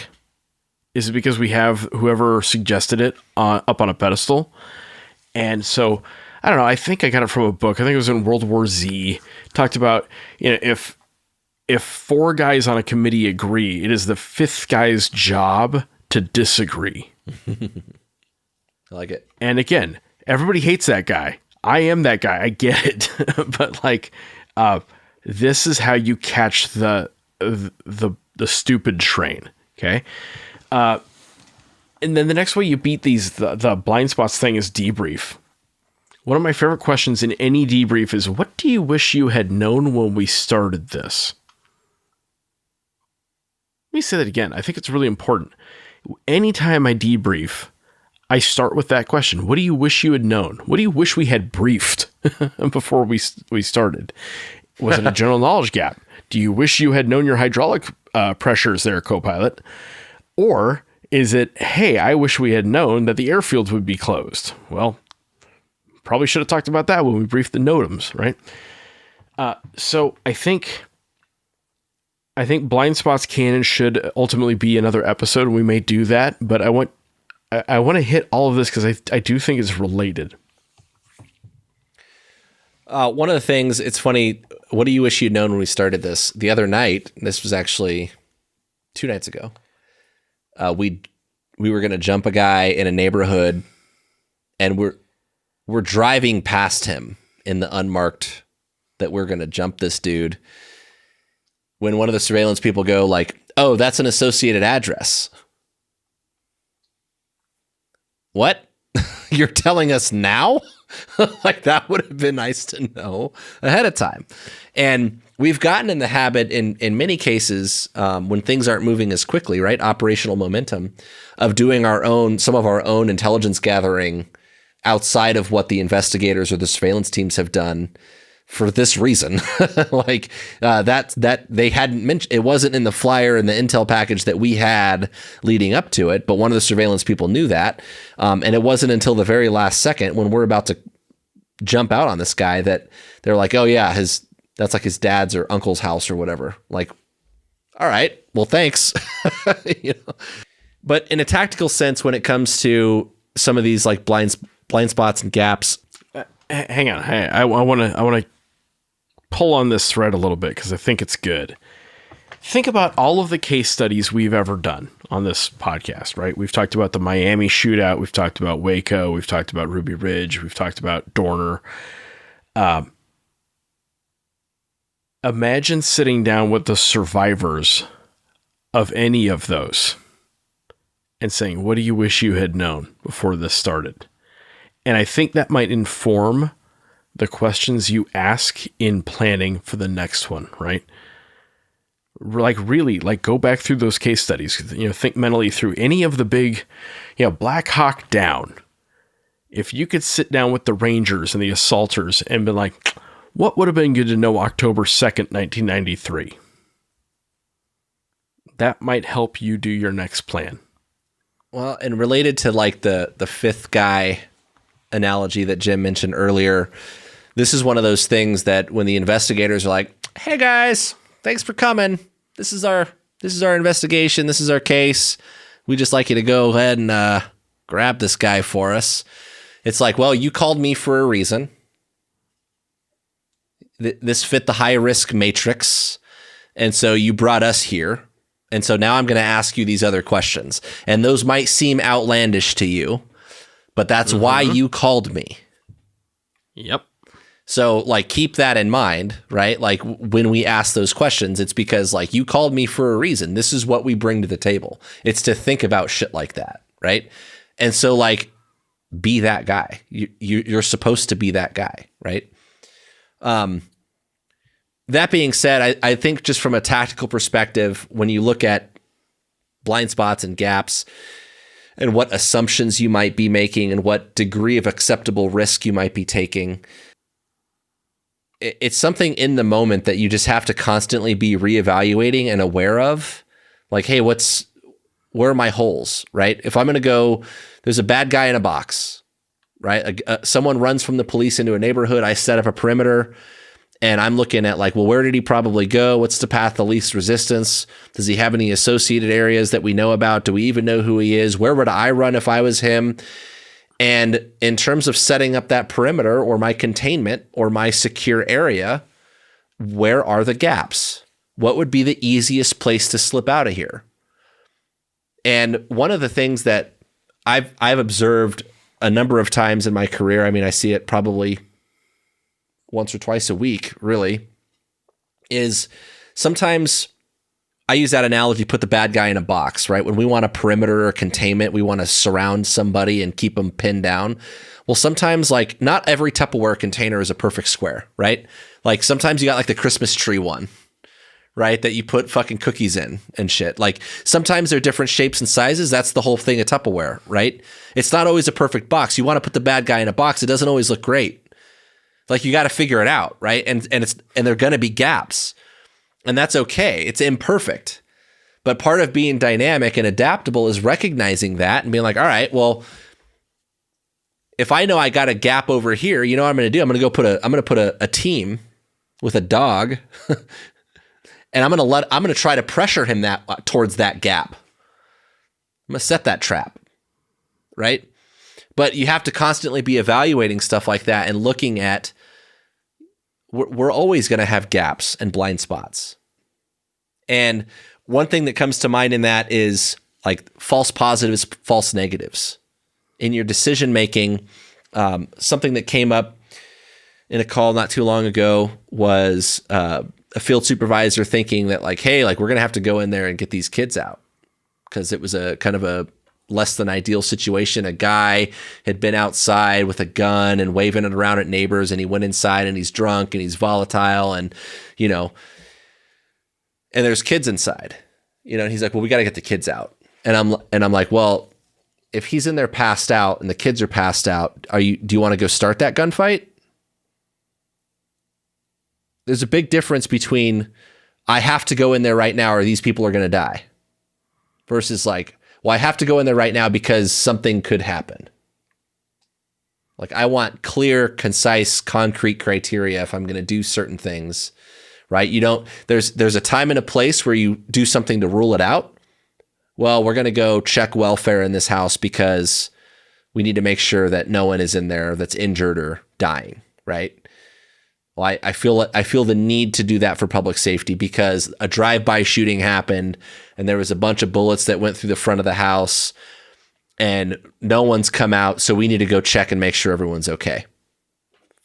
F: Is it because we have whoever suggested it up on a pedestal? And so, I don't know, I think I got it from a book. I think it was in World War Z. Talked about, if four guys on a committee agree, it is the fifth guy's job to disagree.
E: I like it.
F: And again, everybody hates that guy. I am that guy. I get it. But like, this is how you catch the stupid train. Okay. And then the next way you beat the blind spots thing is debrief. One of my favorite questions in any debrief is, what do you wish you had known when we started this? Let me say that again. I think it's really important. Anytime I debrief, I start with that question. What do you wish you had known? What do you wish we had briefed before we started? Was it a general knowledge gap? Do you wish you had known your hydraulic pressures there, co-pilot? Or is it, hey, I wish we had known that the airfields would be closed? Well, probably should have talked about that when we briefed the NOTAMs, right? So I think blind spots can and should ultimately be another episode. We may do that, but I want to hit all of this because I do think it's related.
E: One of the things, it's funny, what do you wish you'd known when we started this? The other night, this was actually 2 nights ago, we were going to jump a guy in a neighborhood, and we're driving past him in the unmarked that we're going to jump this dude, when one of the surveillance people go like, oh, that's an associated address. What? You're telling us now? Like, that would have been nice to know ahead of time. And we've gotten in the habit in many cases, when things aren't moving as quickly, right? Operational momentum, of doing some of our own intelligence gathering outside of what the investigators or the surveillance teams have done for this reason. Like, that they hadn't mentioned, it wasn't in the flyer and the intel package that we had leading up to it, but one of the surveillance people knew that. And it wasn't until the very last second, when we're about to jump out on this guy, that they're like, oh yeah, that's like his dad's or uncle's house or whatever. Like, all right, well, thanks. You know? But in a tactical sense, when it comes to some of these like blind spots and gaps,
F: hang on. Hey, I want to pull on this thread a little bit, because I think it's good. Think about all of the case studies we've ever done on this podcast, right? We've talked about the Miami shootout. We've talked about Waco. We've talked about Ruby Ridge. We've talked about Dorner. Imagine sitting down with the survivors of any of those and saying, what do you wish you had known before this started? And I think that might inform the questions you ask in planning for the next one, right? Like, really, like, go back through those case studies, think mentally through any of the big, Black Hawk Down. If you could sit down with the Rangers and the assaulters and be like, what would have been good to know October 2nd, 1993? That might help you do your next plan.
E: Well, and related to like the fifth guy analogy that Jim mentioned earlier, this is one of those things that when the investigators are like, hey guys, thanks for coming. This is our investigation. This is our case. We'd just like you to go ahead and grab this guy for us. It's like, well, you called me for a reason. This fit the high risk matrix. And so you brought us here. And so now I'm going to ask you these other questions. And those might seem outlandish to you, but that's why you called me.
F: Yep.
E: So like, keep that in mind, right? Like when we ask those questions, it's because like you called me for a reason. This is what we bring to the table. It's to think about shit like that. Right. And so like, be that guy. You're supposed to be that guy. Right. That being said, I think just from a tactical perspective, when you look at blind spots and gaps and what assumptions you might be making and what degree of acceptable risk you might be taking, it's something in the moment that you just have to constantly be reevaluating and aware of. Like, hey, where are my holes, right? If I'm going to go, there's a bad guy in a box, right? Someone runs from the police into a neighborhood. I set up a perimeter. And I'm looking at like, well, where did he probably go? What's the path of least resistance? Does he have any associated areas that we know about? Do we even know who he is? Where would I run if I was him? And in terms of setting up that perimeter or my containment or my secure area, where are the gaps? What would be the easiest place to slip out of here? And one of the things that I've observed a number of times in my career, I mean, I see it probably once or twice a week, really, is sometimes I use that analogy, put the bad guy in a box, right? When we want a perimeter or containment, we want to surround somebody and keep them pinned down. Well, sometimes like not every Tupperware container is a perfect square, right? Like sometimes you got like the Christmas tree one, right? That you put fucking cookies in and shit. Like sometimes they're different shapes and sizes. That's the whole thing of Tupperware, right? It's not always a perfect box. You want to put the bad guy in a box. It doesn't always look great. Like you got to figure it out, right? And there are going to be gaps, and that's okay. It's imperfect, but part of being dynamic and adaptable is recognizing that and being like, all right, well, if I know I got a gap over here, you know what I'm going to do? I'm going to put a team with a dog, and I'm going to try to pressure him towards that gap. I'm going to set that trap, right? But you have to constantly be evaluating stuff like that and looking at, we're always going to have gaps and blind spots. And one thing that comes to mind in that is like false positives, false negatives. In your decision making, something that came up in a call not too long ago was a field supervisor thinking that like, hey, like we're going to have to go in there and get these kids out because it was a kind of a less than ideal situation. A guy had been outside with a gun and waving it around at neighbors, and he went inside and he's drunk and he's volatile, and and there's kids inside, and he's like, well, we got to get the kids out. And I'm like, well, if he's in there passed out and the kids are passed out, do you want to go start that gunfight? There's a big difference between I have to go in there right now or these people are going to die versus like, well, I have to go in there right now because something could happen. Like, I want clear, concise, concrete criteria if I'm going to do certain things, right? There's a time and a place where you do something to rule it out. Well, we're going to go check welfare in this house because we need to make sure that no one is in there that's injured or dying, right? Well, I feel the need to do that for public safety because a drive-by shooting happened and there was a bunch of bullets that went through the front of the house and no one's come out, so we need to go check and make sure everyone's okay.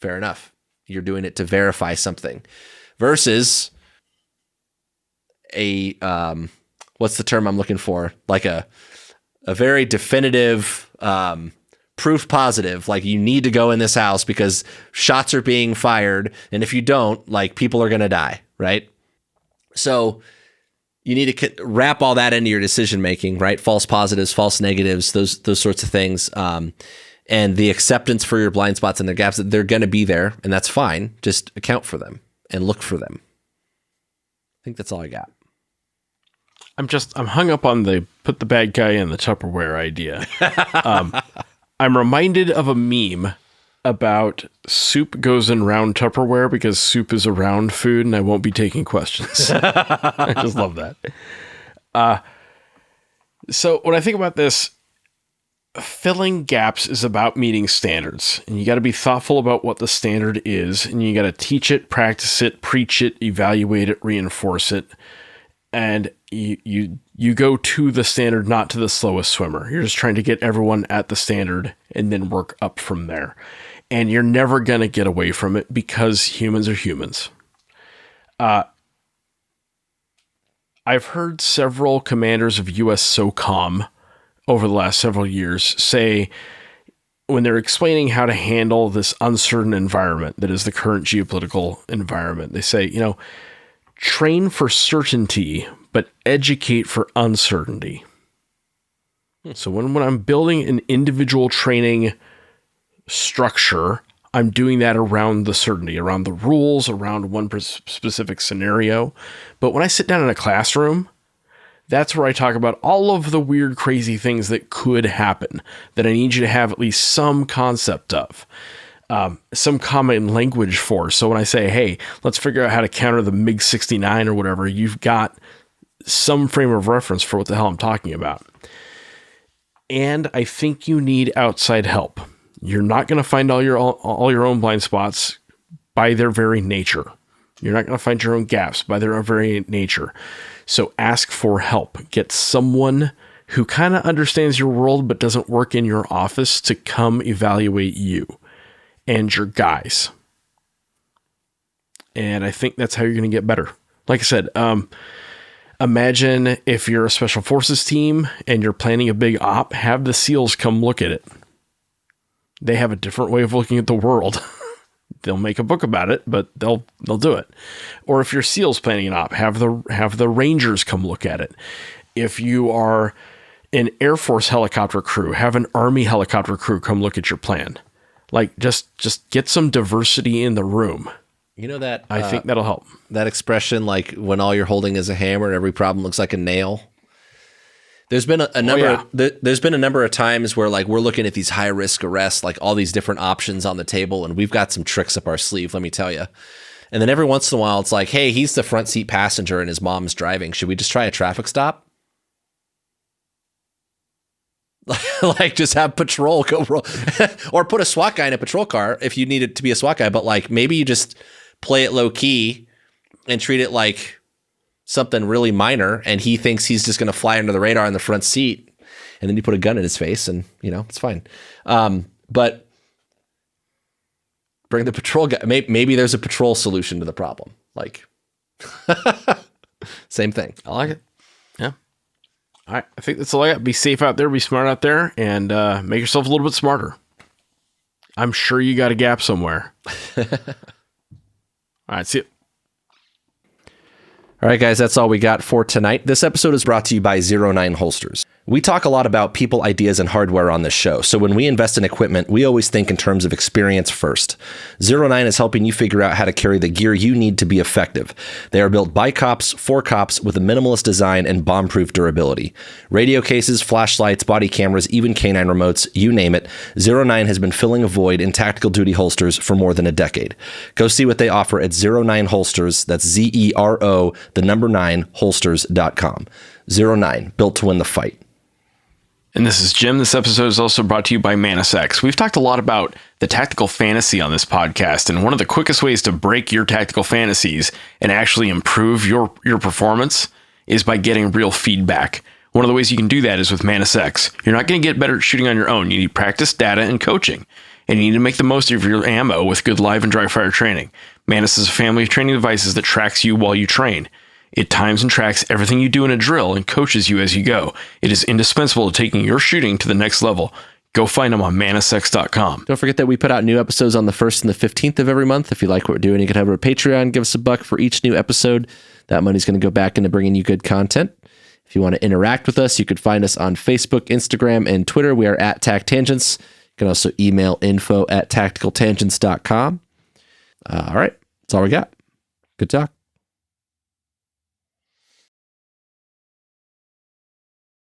E: Fair enough. You're doing it to verify something versus a what's the term I'm looking for? Like a very definitive proof positive, like you need to go in this house because shots are being fired, and if you don't, like people are going to die, right? So you need to wrap all that into your decision making, right? False positives, false negatives, those sorts of things, and the acceptance for your blind spots and their gaps, that they're going to be there, and that's fine. Just account for them and look for them. I think that's all I got.
F: I'm hung up on the put the bad guy in the Tupperware idea. I'm reminded of a meme about soup goes in round Tupperware because soup is a round food and I won't be taking questions. I just love that. So when I think about this, filling gaps is about meeting standards, and you got to be thoughtful about what the standard is, and you got to teach it, practice it, preach it, evaluate it, reinforce it. And you go to the standard, not to the slowest swimmer. You're just trying to get everyone at the standard and then work up from there. And you're never going to get away from it because humans are humans. I've heard several commanders of U.S. SOCOM over the last several years say, when they're explaining how to handle this uncertain environment that is the current geopolitical environment, they say, train for certainty, but educate for uncertainty. So when I'm building an individual training structure, I'm doing that around the certainty, around the rules, around one specific scenario. But when I sit down in a classroom, that's where I talk about all of the weird, crazy things that could happen that I need you to have at least some concept of. Some common language for. So when I say, hey, let's figure out how to counter the MiG-69 or whatever, you've got some frame of reference for what the hell I'm talking about. And I think you need outside help. You're not going to find all your own blind spots by their very nature. You're not going to find your own gaps by their very nature. So ask for help. Get someone who kind of understands your world but doesn't work in your office to come evaluate you and your guys. And I think that's how you're going to get better. Like I said, imagine if you're a special forces team and you're planning a big op, have the SEALs come look at it. They have a different way of looking at the world. They'll make a book about it, but they'll do it. Or if you're SEALs planning an op, have the Rangers come look at it. If you are an Air Force helicopter crew, have an Army helicopter crew come look at your plan. Like, just get some diversity in the room.
E: That
F: I think that'll help.
E: That expression, like when all you're holding is a hammer and every problem looks like a nail. There's been a number. There's been a number of times where like we're looking at these high risk arrests, like all these different options on the table, and we've got some tricks up our sleeve. Let me tell you. And then every once in a while, it's like, hey, he's the front seat passenger and his mom's driving. Should we just try a traffic stop? Like just have patrol go roll or put a SWAT guy in a patrol car if you need it to be a SWAT guy. But like maybe you just play it low key and treat it like something really minor. And he thinks he's just going to fly under the radar in the front seat. And then you put a gun in his face and it's fine. But bring the patrol guy. Maybe there's a patrol solution to the problem. Like same thing.
F: I like it. Yeah. I think that's all I got. Be safe out there, be smart out there, and make yourself a little bit smarter. I'm sure you got a gap somewhere. All right, see you.
E: All right, guys, that's all we got for tonight. This episode is brought to you by 09 Holsters. We talk a lot about people, ideas, and hardware on this show, so when we invest in equipment, we always think in terms of experience first. 09 is helping you figure out how to carry the gear you need to be effective. They are built by cops, for cops, with a minimalist design and bomb-proof durability. Radio cases, flashlights, body cameras, even canine remotes, you name it, 09 has been filling a void in tactical duty holsters for more than a decade. Go see what they offer at 09 Holsters, that's ZERO, the number 9, holsters.com. 09, built to win the fight.
F: And this is Jim. This episode is also brought to you by ManusX. We've talked a lot about the tactical fantasy on this podcast, and one of the quickest ways to break your tactical fantasies and actually improve your performance is by getting real feedback. One of the ways you can do that is with ManusX. You're not going to get better at shooting on your own. You need practice, data, and coaching. And you need to make the most of your ammo with good live and dry fire training. Manus is a family of training devices that tracks you while you train. It times and tracks everything you do in a drill and coaches you as you go. It is indispensable to taking your shooting to the next level. Go find them on manusx.com.
E: Don't forget that we put out new episodes on the 1st and the 15th of every month. If you like what we're doing, you can head over to Patreon, give us $1 for each new episode. That money's going to go back into bringing you good content. If you want to interact with us, you could find us on Facebook, Instagram, and Twitter. We are at TacTangents. You can also email info@tacticaltangents.com. All right. That's all we got. Good talk.